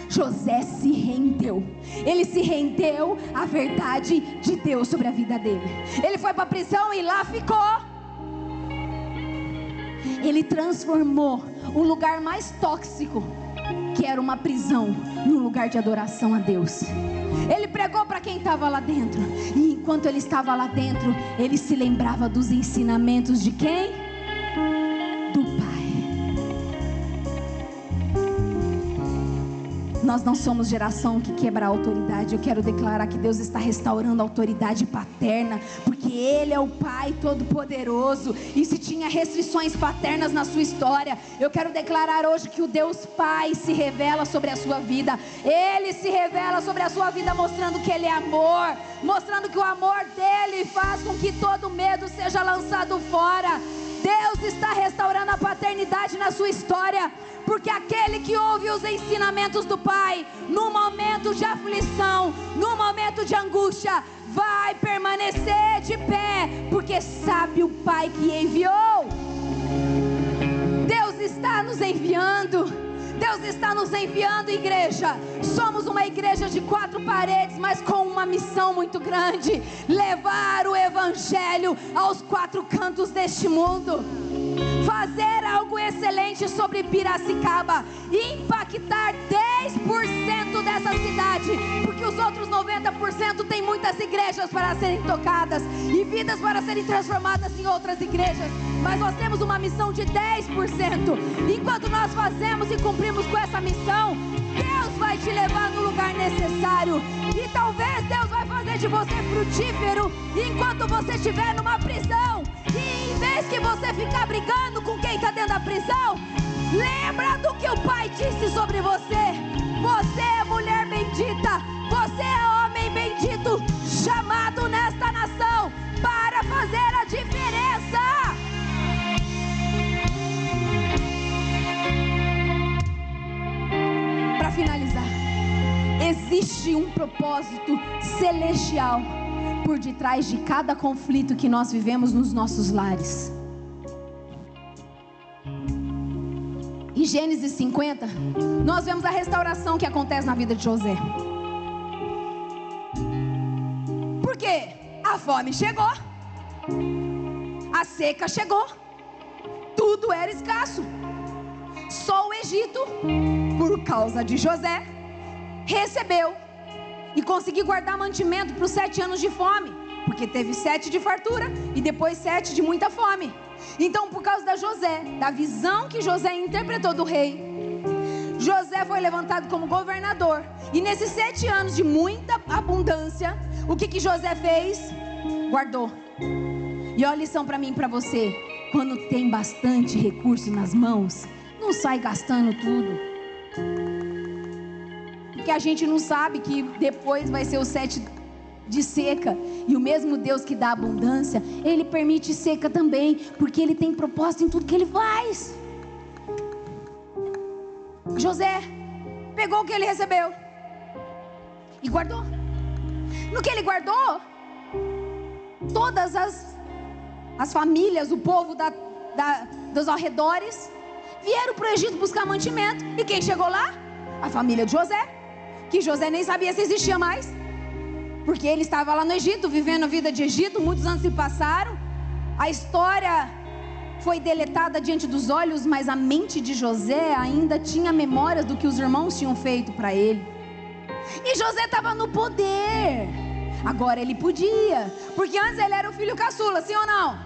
José se rendeu. Ele se rendeu à verdade de Deus sobre a vida dele. Ele foi para a prisão e lá ficou. Ele transformou o lugar mais tóxico, que era uma prisão, num lugar de adoração a Deus. Ele pregou para quem estava lá dentro, e enquanto ele estava lá dentro, ele se lembrava dos ensinamentos de quem? Do Pai. Nós não somos geração que quebra a autoridade. Eu quero declarar que Deus está restaurando a autoridade paterna, porque Ele é o Pai Todo-Poderoso. E se tinha restrições paternas na sua história, eu quero declarar hoje que o Deus Pai se revela sobre a sua vida. Ele se revela sobre a sua vida, mostrando que Ele é amor, mostrando que o amor dEle faz com que todo medo seja lançado fora. Deus está restaurando a paternidade na sua história, porque aquele que ouve os ensinamentos do Pai, no momento de aflição, no momento de angústia, vai permanecer de pé, porque sabe o Pai que enviou. Deus está nos enviando. Deus está nos enviando, igreja. Somos uma igreja de 4 paredes, mas com uma missão muito grande: levar o evangelho aos 4 cantos deste mundo, fazer algo excelente sobre Piracicaba, impactar 10% dessa cidade, porque os outros 90% tem muitas igrejas para serem tocadas e vidas para serem transformadas em outras igrejas, mas nós temos uma missão de 10%. Enquanto nós fazemos e cumprimos com essa missão, Deus vai te levar no lugar necessário, e talvez Deus vai fazer de você frutífero enquanto você estiver numa prisão. E em vez que você ficar brigando com quem está dentro da prisão, lembra do que o Pai disse sobre você. Você é mulher bendita, você é homem bendito, chamado nesta nação para fazer a diferença. Para finalizar, existe um propósito celestial por detrás de cada conflito que nós vivemos nos nossos lares. Em Gênesis 50, nós vemos a restauração que acontece na vida de José. Por quê? A fome chegou, a seca chegou, tudo era escasso. Só o Egito, por causa de José, recebeu e conseguiu guardar mantimento para os 7 anos de fome, porque teve 7 de fartura e depois 7 de muita fome. Então, por causa da José, da visão que José interpretou do rei, José foi levantado como governador. E nesses 7 anos de muita abundância, o que José fez? Guardou. E olha a lição para mim e para você: quando tem bastante recurso nas mãos, não sai gastando tudo, porque a gente não sabe que depois vai ser o 7 de seca. E o mesmo Deus que dá abundância, Ele permite seca também, porque Ele tem propósito em tudo que Ele faz. José pegou o que ele recebeu e guardou. No que ele guardou, todas as famílias, o povo dos arredores vieram para o Egito buscar mantimento. E quem chegou lá? A família de José, que José nem sabia se existia mais, porque ele estava lá no Egito, vivendo a vida de Egito. Muitos anos se passaram, a história foi deletada diante dos olhos, mas a mente de José ainda tinha memórias do que os irmãos tinham feito para ele. E José estava no poder. Agora ele podia, porque antes ele era o filho caçula, sim ou não?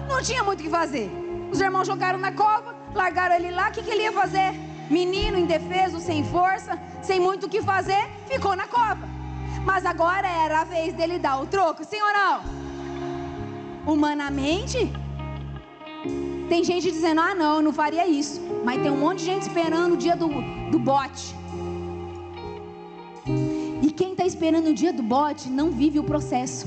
Não tinha muito o que fazer. Os irmãos jogaram na cova, largaram ele lá, o que ele ia fazer? Menino indefeso, sem força, sem muito o que fazer, ficou na cova. Mas agora era a vez dele dar o troco, sim ou não? Humanamente, tem gente dizendo, ah não, eu não faria isso. Mas tem um monte de gente esperando o dia do bote. E quem está esperando o dia do bote não vive o processo,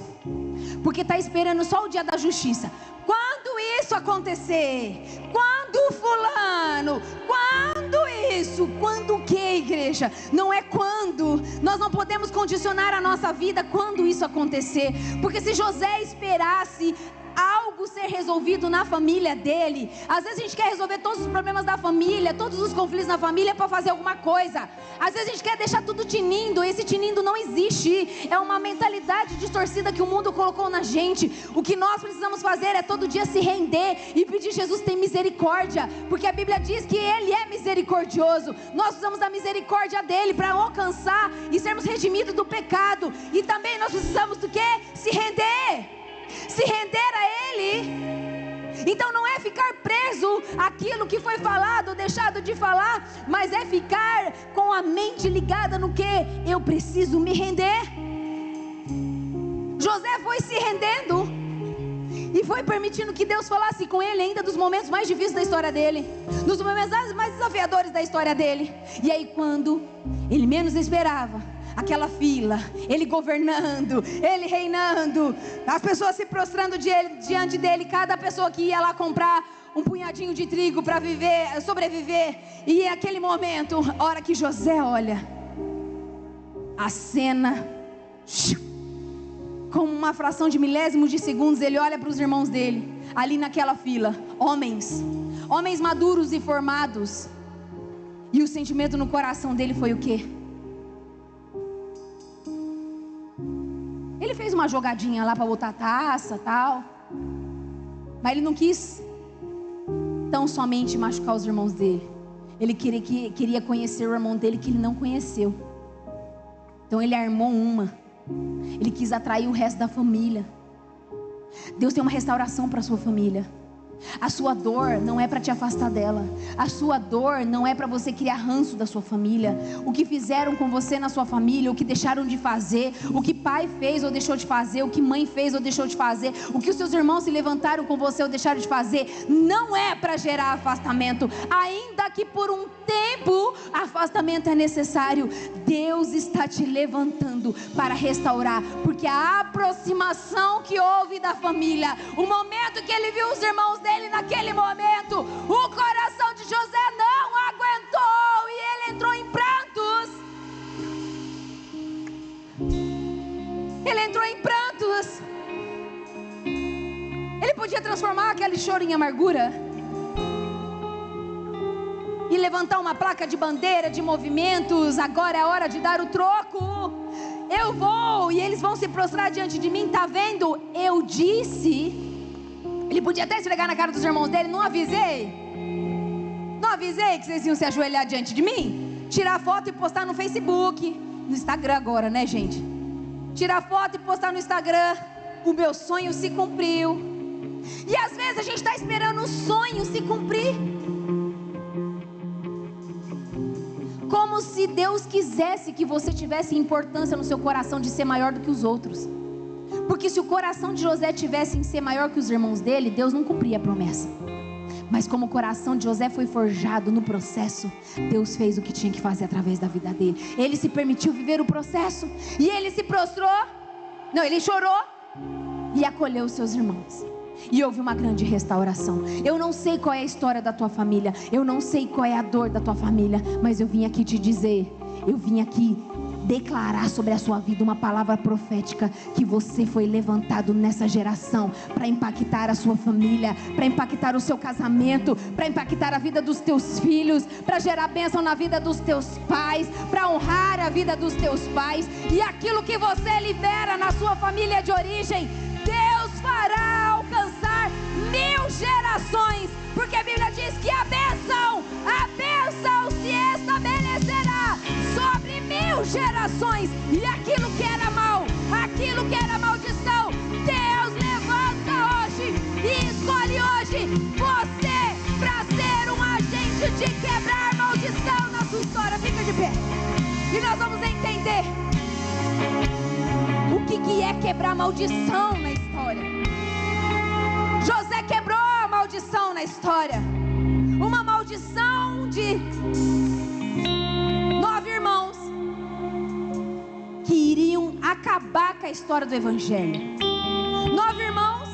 porque está esperando só o dia da justiça. Quando isso acontecer? Quando fulano? Quando isso? Quando o que, igreja? Não é quando. Nós não podemos condicionar a nossa vida quando isso acontecer, porque se José esperasse algo ser resolvido na família dele, às vezes a gente quer resolver todos os problemas da família, todos os conflitos na família para fazer alguma coisa. Às vezes a gente quer deixar tudo tinindo. Esse tinindo não existe, é uma mentalidade distorcida que o mundo colocou na gente. O que nós precisamos fazer é todo dia se render e pedir: Jesus, tem misericórdia, porque a Bíblia diz que Ele é misericordioso. Nós usamos a misericórdia dEle para alcançar e sermos redimidos do pecado. E também nós precisamos do quê? Se render. Se render a Ele. Então não é ficar preso àquilo que foi falado ou deixado de falar, mas é ficar com a mente ligada no que? Eu preciso me render. José foi se rendendo e foi permitindo que Deus falasse com ele ainda dos momentos mais difíceis da história dele, dos momentos mais desafiadores da história dele. E aí quando ele menos esperava, aquela fila, ele governando, ele reinando, as pessoas se prostrando diante dele, cada pessoa que ia lá comprar um punhadinho de trigo para sobreviver. E naquele momento, a hora que José olha, a cena, com uma fração de milésimos de segundos, ele olha para os irmãos dele, ali naquela fila, homens maduros e formados, e o sentimento no coração dele foi o quê? Ele fez uma jogadinha lá para botar taça, tal, mas ele não quis tão somente machucar os irmãos dele. Ele queria conhecer o irmão dele que ele não conheceu. Então ele armou uma. Ele quis atrair o resto da família. Deus tem uma restauração para a sua família. A sua dor não é para te afastar dela. A sua dor não é para você criar ranço da sua família. O que fizeram com você na sua família, o que deixaram de fazer, o que pai fez ou deixou de fazer, o que mãe fez ou deixou de fazer, o que os seus irmãos se levantaram com você ou deixaram de fazer, não é para gerar afastamento. Ainda que por um tempo afastamento é necessário, Deus está te levantando para restaurar, porque a aproximação que houve da família, o momento que ele viu os irmãos dele naquele momento, o coração de José não aguentou e ele entrou em prantos. Ele entrou em prantos. Ele podia transformar aquele choro em amargura e levantar uma placa de bandeira, de movimentos. Agora é a hora de dar o troco. Eu vou e eles vão se prostrar diante de mim. Tá vendo? Eu disse. Ele podia até esfregar na cara dos irmãos dele. Não avisei? Não avisei que vocês iam se ajoelhar diante de mim? Tirar foto e postar no Facebook, no Instagram agora, né, gente? Tirar foto e postar no Instagram. O meu sonho se cumpriu. E às vezes a gente está esperando o sonho se cumprir, como se Deus quisesse que você tivesse importância no seu coração de ser maior do que os outros. Porque se o coração de José tivesse em ser maior que os irmãos dele, Deus não cumpria a promessa. Mas como o coração de José foi forjado no processo, Deus fez o que tinha que fazer através da vida dele. Ele se permitiu viver o processo, e ele se prostrou, não, ele chorou e acolheu os seus irmãos. E houve uma grande restauração. Eu não sei qual é a história da tua família, eu não sei qual é a dor da tua família, mas eu vim aqui te dizer, eu vim aqui declarar sobre a sua vida uma palavra profética, que você foi levantado nessa geração para impactar a sua família, para impactar o seu casamento, para impactar a vida dos teus filhos, para gerar bênção na vida dos teus pais, para honrar a vida dos teus pais. E aquilo que você libera na sua família de origem, Deus fará alcançar 1000 gerações porque a Bíblia diz que a bênção se estabelecerá sobre 1000 gerações. E aquilo que era mal, aquilo que era maldição, Deus levanta hoje e escolhe hoje você para ser um agente de quebrar maldição na sua história. Fica de pé e nós vamos entender o que é quebrar maldição na história. José quebrou a maldição na história. Uma maldição de 9 irmãos que iriam acabar com a história do evangelho. 9 irmãos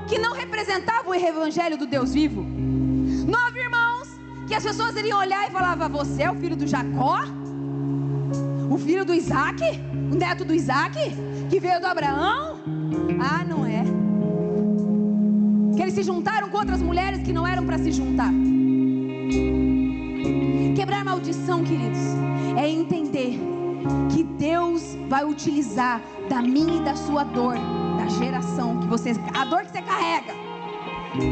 que não representavam o evangelho do Deus vivo. 9 irmãos que as pessoas iriam olhar e falavam: você é o filho do Jacó? O filho do Isaac? O neto do Isaac? Que veio do Abraão? Ah, não é. Que eles se juntaram com outras mulheres que não eram para se juntar. Quebrar maldição, queridos, é entender que Deus vai utilizar da minha e da sua dor, da geração que você, a dor que você carrega,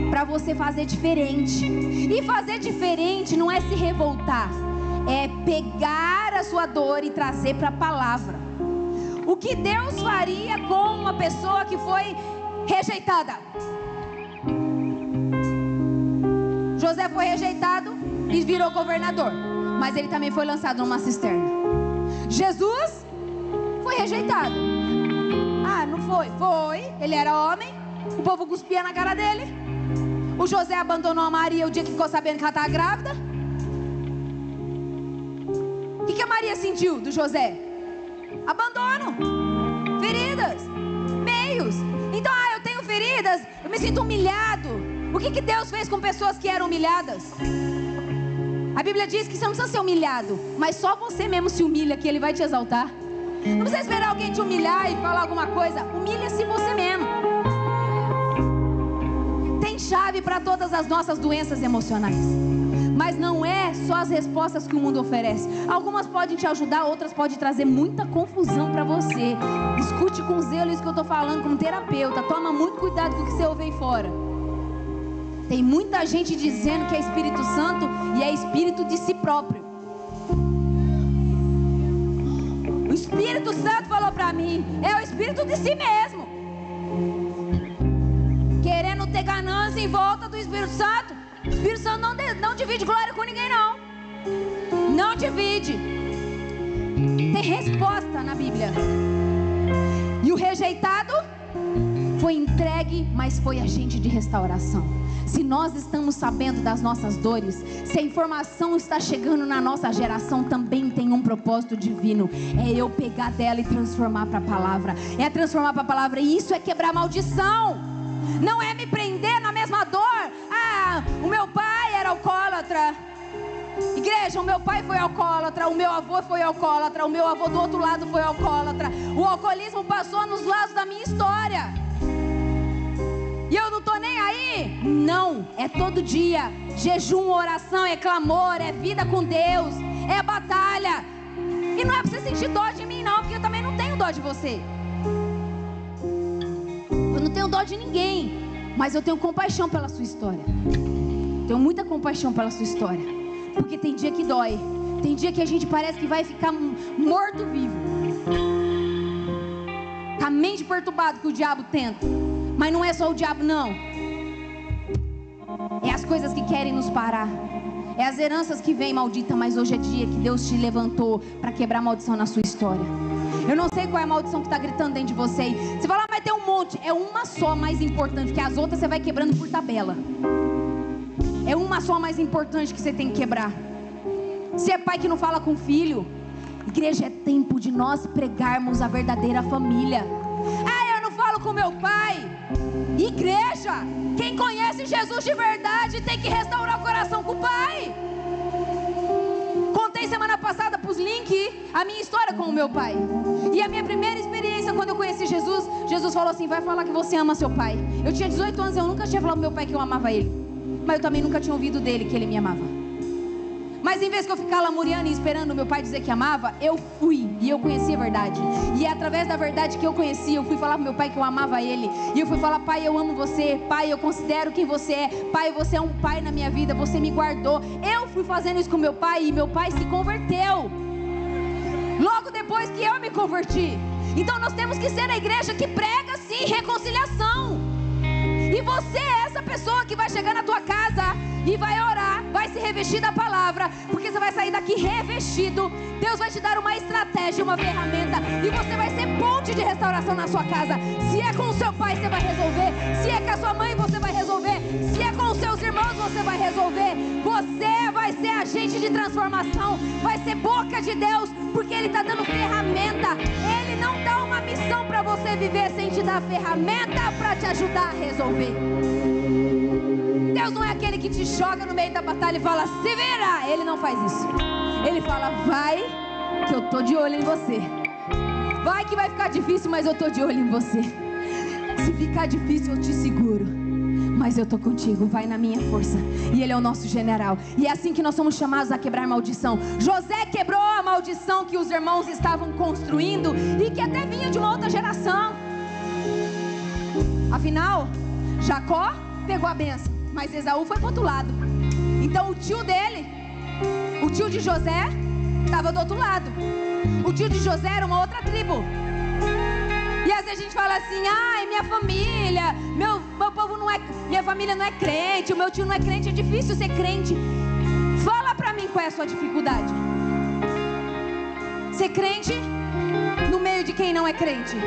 para você fazer diferente. E fazer diferente não é se revoltar, é pegar a sua dor e trazer para a palavra. O que Deus faria com uma pessoa que foi rejeitada? José foi rejeitado e virou governador, mas ele também foi lançado numa cisterna. Jesus foi rejeitado. Ah, não foi? Foi, ele era homem, o povo cuspia na cara dele. O José abandonou a Maria o dia que ficou sabendo que ela estava grávida. O que a Maria sentiu do José? Abandono, feridas, meios. Então, eu tenho feridas, eu me sinto humilhado. O que Deus fez com pessoas que eram humilhadas? A Bíblia diz que você não precisa ser humilhado, mas só você mesmo se humilha, que Ele vai te exaltar. Não precisa esperar alguém te humilhar e falar alguma coisa. Humilha-se você mesmo. Tem chave para todas as nossas doenças emocionais, mas não é só as respostas que o mundo oferece. Algumas podem te ajudar, outras podem trazer muita confusão para você. Escute com zelo isso que eu estou falando como terapeuta. Toma muito cuidado com o que você ouve aí fora. Tem muita gente dizendo que é Espírito Santo e é espírito de si próprio. O Espírito Santo falou para mim, é o espírito de si mesmo, querendo ter ganância em volta do Espírito Santo. O Espírito Santo não divide glória com ninguém, não divide. Tem resposta na Bíblia. E o rejeitado foi entregue, mas foi agente de restauração. Se nós estamos sabendo das nossas dores, se a informação está chegando na nossa geração, também tem um propósito divino. É eu pegar dela e transformar para a palavra. É transformar para a palavra. E isso é quebrar maldição. Não é me prender na mesma dor. Ah, o meu pai era alcoólatra. Igreja, o meu pai foi alcoólatra, o meu avô foi alcoólatra, o meu avô do outro lado foi alcoólatra. O alcoolismo passou nos lados da minha história. E eu não estou nem aí? Não, é todo dia. Jejum, oração, é clamor, é vida com Deus, é batalha. E não é para você sentir dó de mim não, porque eu também não tenho dó de você. Eu não tenho dó de ninguém, mas eu tenho compaixão pela sua história. Tenho muita compaixão pela sua história, porque tem dia que dói. Tem dia que a gente parece que vai ficar morto-vivo, com a mente perturbada que o diabo tenta. Mas não é só o diabo, não. É as coisas que querem nos parar. É as heranças que vêm maldita. Mas hoje é dia que Deus te levantou para quebrar a maldição na sua história. Eu não sei qual é a maldição que está gritando dentro de você. Você fala, vai ter um monte. É uma só mais importante, que as outras você vai quebrando por tabela. É uma só mais importante que você tem que quebrar. Se é pai que não fala com filho, igreja, é tempo de nós pregarmos a verdadeira família. Eu não falo com meu pai. Igreja, quem conhece Jesus de verdade tem que restaurar o coração com o pai. Contei semana passada para os links a minha história com o meu pai. E a minha primeira experiência quando eu conheci Jesus, Jesus falou assim, vai falar que você ama seu pai. Eu tinha 18 anos, eu nunca tinha falado pro meu pai que eu amava ele, mas eu também nunca tinha ouvido dele que ele me amava. Mas Mas em vez que eu ficar lamuriando e esperando meu pai dizer que amava, eu fui e eu conheci a verdade. E é através da verdade que eu conheci, eu fui falar pro meu pai que eu amava ele. E eu fui falar: pai, eu amo você. Pai, eu considero quem você é. Pai, você é um pai na minha vida, você me guardou. Eu fui fazendo isso com meu pai e meu pai se converteu logo depois que eu me converti. Então nós temos que ser a igreja que prega sim reconciliação. E você é essa pessoa que vai chegar na tua casa e vai orar, vai se revestir da palavra, porque você vai sair daqui revestido. Deus vai te dar uma estratégia, uma ferramenta, e você vai ser ponte de restauração na sua casa. Se é com o seu pai, você vai resolver. Se é com a sua mãe, você vai resolver. Se é com os seus irmãos, você vai resolver. Você vai ser agente de transformação, vai ser boca de Deus, porque Ele está dando ferramenta. Ele não dá uma missão para você viver sem te dar ferramenta para te ajudar a resolver. Deus não é aquele que te joga no meio da batalha e fala: se vira. Ele não faz isso. Ele fala: vai, que eu tô de olho em você. Vai que vai ficar difícil, mas eu tô de olho em você. Se ficar difícil, eu te seguro, mas eu tô contigo, vai na minha força. E Ele é o nosso general. E é assim que nós somos chamados a quebrar maldição. José quebrou a maldição que os irmãos estavam construindo e que até vinha de uma outra geração. Afinal, Jacó pegou a bênção, mas Esaú foi pro outro lado. Então o tio dele, o tio de José, estava do outro lado. O tio de José era uma outra tribo. E às vezes a gente fala assim: ai, minha família, meu povo não é, minha família não é crente, o meu tio não é crente, é difícil ser crente. Fala pra mim qual é a sua dificuldade. Ser crente no meio de quem não é crente.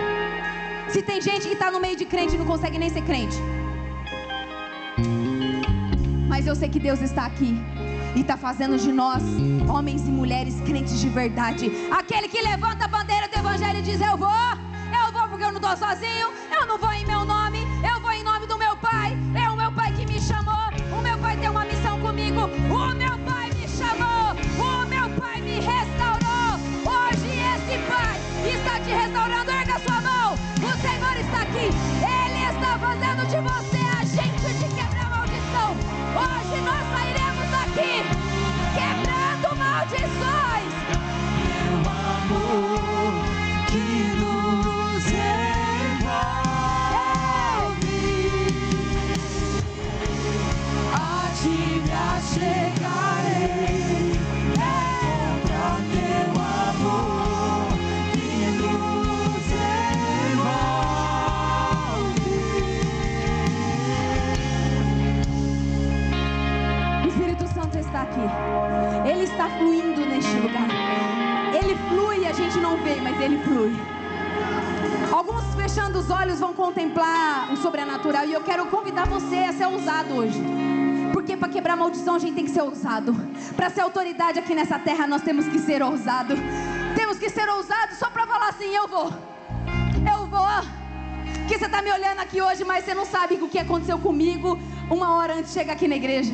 Se tem gente que está no meio de crente e não consegue nem ser crente. Mas eu sei que Deus está aqui e está fazendo de nós homens e mulheres crentes de verdade. Aquele que levanta a bandeira do evangelho e diz: eu vou porque eu não estou sozinho. Eu não vou em meu nome, eu vou em nome do meu pai. É o meu pai que me chamou. O meu pai tem uma missão comigo. O meu pai me chamou. O meu pai me restaurou. Hoje esse pai está te restaurando. Erga sua mão. O Senhor está aqui. Ele está fazendo de você agente de quebrar maldição. Hoje nós sairemos daqui quebrando maldições. Meu amor que nos envolve, a ti me achegarei. Contra teu amor que nos envolve. O Espírito Santo está aqui. Ele está fluindo neste lugar. Ele flui e a gente não vê, mas Ele flui. Alguns, fechando os olhos, vão contemplar o sobrenatural. E eu quero convidar você a ser ousado hoje. Porque para quebrar maldição a gente tem que ser ousado. Para ser autoridade aqui nessa terra nós temos que ser ousado. Temos que ser ousados só para falar assim: eu vou. Porque você está me olhando aqui hoje, mas você não sabe o que aconteceu comigo uma hora antes de chegar aqui na igreja.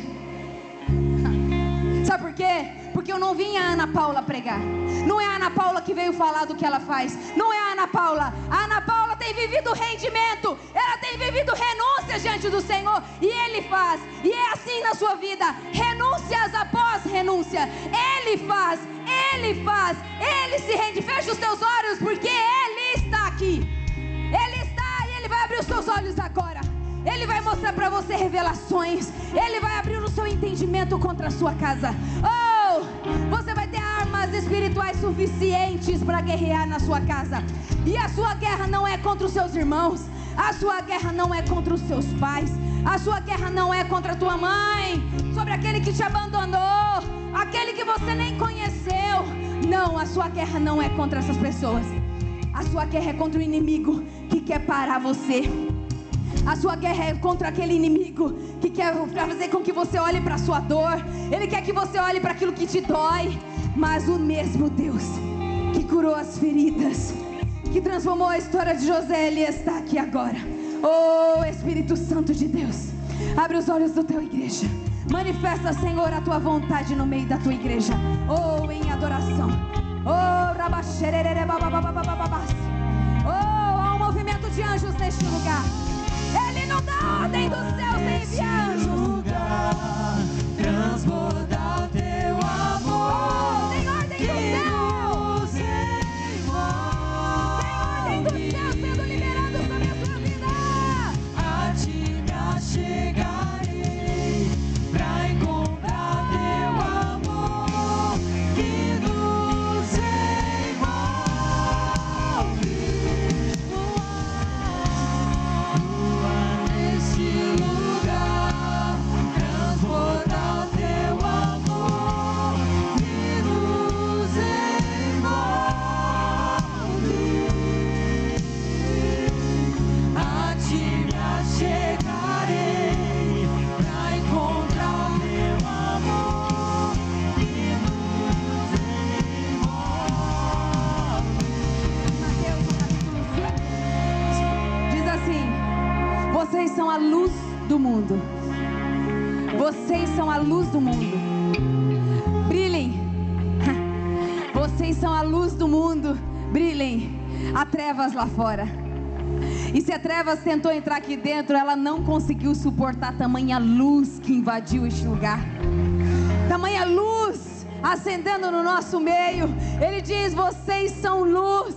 Sabe por quê? Porque eu não vim a Ana Paula pregar. Não é a Ana Paula que veio falar do que ela faz. Não é a Ana Paula. A Ana Paula tem vivido rendimento. Ela tem vivido renúncias diante do Senhor. E Ele faz. E é assim na sua vida. Renúncias após renúncia. Ele faz. Ele faz. Ele se rende. Fecha os teus olhos, porque Ele está aqui. Ele está e Ele vai abrir os teus olhos agora. Ele vai mostrar para você revelações. Ele vai abrir o seu entendimento contra a sua casa. Oh, você vai ter armas espirituais suficientes para guerrear na sua casa. E a sua guerra não é contra os seus irmãos. A sua guerra não é contra os seus pais. A sua guerra não é contra a tua mãe. Sobre aquele que te abandonou, aquele que você nem conheceu. Não, a sua guerra não é contra essas pessoas. A sua guerra é contra o inimigo que quer parar você. A sua guerra é contra aquele inimigo que quer fazer com que você olhe para a sua dor. Ele quer que você olhe para aquilo que te dói. Mas o mesmo Deus que curou as feridas, que transformou a história de José, Ele está aqui agora. Oh, Espírito Santo de Deus, abre os olhos da tua igreja. Manifesta, Senhor, a tua vontade no meio da tua igreja. Oh, em adoração. Oh, rabaxerere babababababas. Oh, há um movimento de anjos neste lugar. Ele não dá ordem dos céus sem enviar anjos. Transbordar teu amor. luz do mundo. Vocês são a luz do mundo. Brilhem. Vocês são a luz do mundo. Brilhem. Há trevas lá fora. E se a trevas tentou entrar aqui dentro, ela não conseguiu suportar tamanha luz que invadiu este lugar. Tamanha luz acendendo no nosso meio. Ele diz: vocês são luz.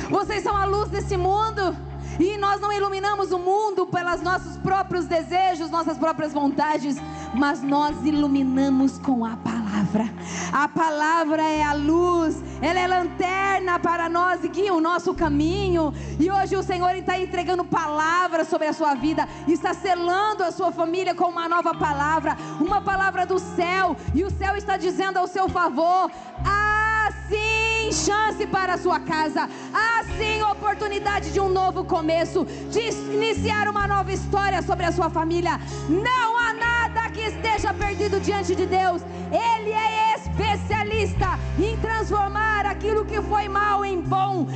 Vocês são a luz desse mundo. E nós não iluminamos o mundo pelos nossos próprios desejos, nossas próprias vontades, mas nós iluminamos com a palavra. A palavra é a luz, ela é lanterna para nós e guia o nosso caminho. E hoje o Senhor está entregando palavras sobre a sua vida, está selando a sua família com uma nova palavra, uma palavra do céu. E o céu está dizendo ao seu favor: há sim chance para a sua casa, há sim oportunidade de um novo começo, de iniciar uma nova história sobre a sua família. Não há nada que esteja perdido diante de Deus. Ele é especialista em transformar aquilo que foi mal em bom.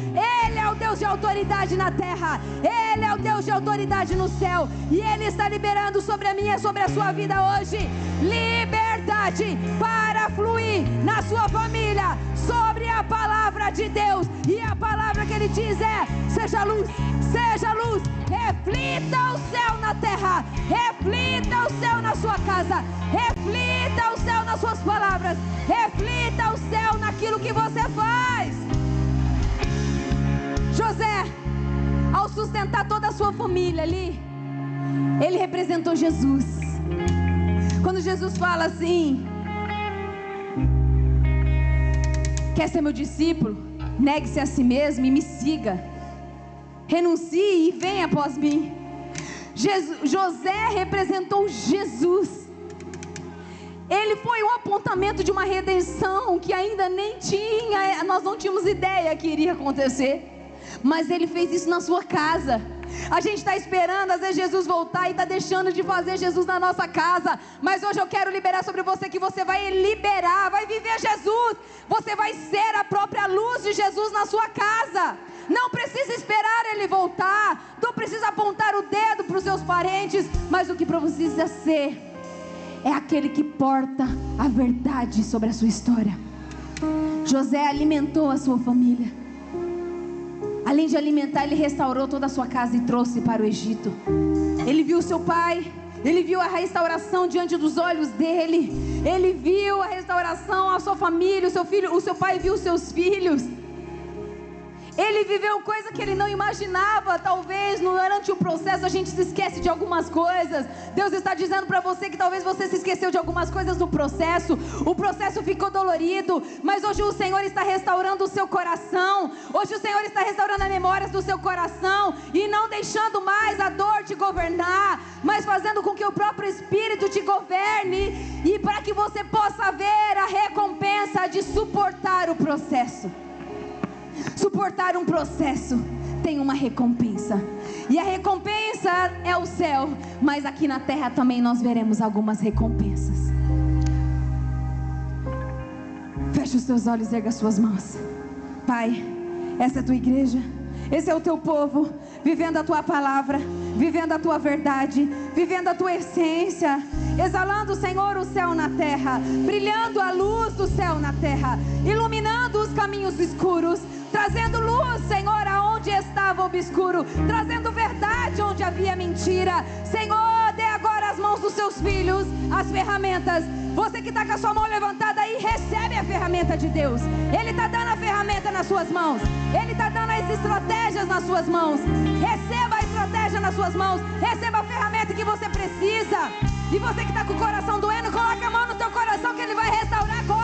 Ele é o Deus de autoridade na terra, Ele é o Deus de autoridade no céu. E Ele está liberando sobre a minha e sobre a sua vida hoje liberdade para fluir na sua família sobre a palavra de Deus. E a palavra que Ele diz é: seja luz, seja luz. Reflita o céu na terra, reflita o céu na sua casa, reflita o céu nas suas palavras, reflita o céu naquilo que você faz. José, ao sustentar toda a sua família ali, ele representou Jesus. Quando Jesus fala assim: quer ser meu discípulo? Negue-se a si mesmo e me siga. Renuncie e venha após mim. José representou Jesus. Ele foi um apontamento de uma redenção que ainda nem tinha, nós não tínhamos ideia que iria acontecer. Mas ele fez isso na sua casa. A gente está esperando às vezes Jesus voltar e está deixando de fazer Jesus na nossa casa. Mas hoje eu quero liberar sobre você que você vai liberar, vai viver Jesus. Você vai ser a própria luz de Jesus na sua casa. Não precisa esperar Ele voltar, não precisa apontar o dedo para os seus parentes, mas o que precisa ser é aquele que porta a verdade sobre a sua história. José alimentou a sua família. Além de alimentar, ele restaurou toda a sua casa e trouxe para o Egito. Ele viu seu pai, ele viu a restauração diante dos olhos dele. Ele viu a restauração, a sua família, o seu filho, o seu pai viu os seus filhos. Ele viveu coisa que ele não imaginava. Talvez durante o processo a gente se esquece de algumas coisas. Deus está dizendo para você que talvez você se esqueceu de algumas coisas no processo. O processo ficou dolorido, mas hoje o Senhor está restaurando o seu coração. Hoje o Senhor está restaurando as memórias do seu coração e não deixando mais a dor te governar, mas fazendo com que o próprio Espírito te governe, e para que você possa ver a recompensa de suportar o processo. Suportar um processo tem uma recompensa, e a recompensa é o céu. Mas aqui na terra também nós veremos algumas recompensas. Feche os teus olhos e erga as suas mãos. Pai, essa é a tua igreja, esse é o teu povo, vivendo a tua palavra, vivendo a tua verdade, vivendo a tua essência, exalando, Senhor, o céu na terra, brilhando a luz do céu na terra, iluminando os caminhos escuros, trazendo luz, Senhor, aonde estava obscuro, trazendo verdade onde havia mentira. Senhor, dê agora as mãos dos seus filhos as ferramentas. Você que está com a sua mão levantada aí, recebe a ferramenta de Deus. Ele está dando a ferramenta nas suas mãos, Ele está dando as estratégias nas suas mãos. Receba a estratégia nas suas mãos, receba a ferramenta que você precisa. E você que está com o coração doendo, coloque a mão no teu coração que Ele vai restaurar agora.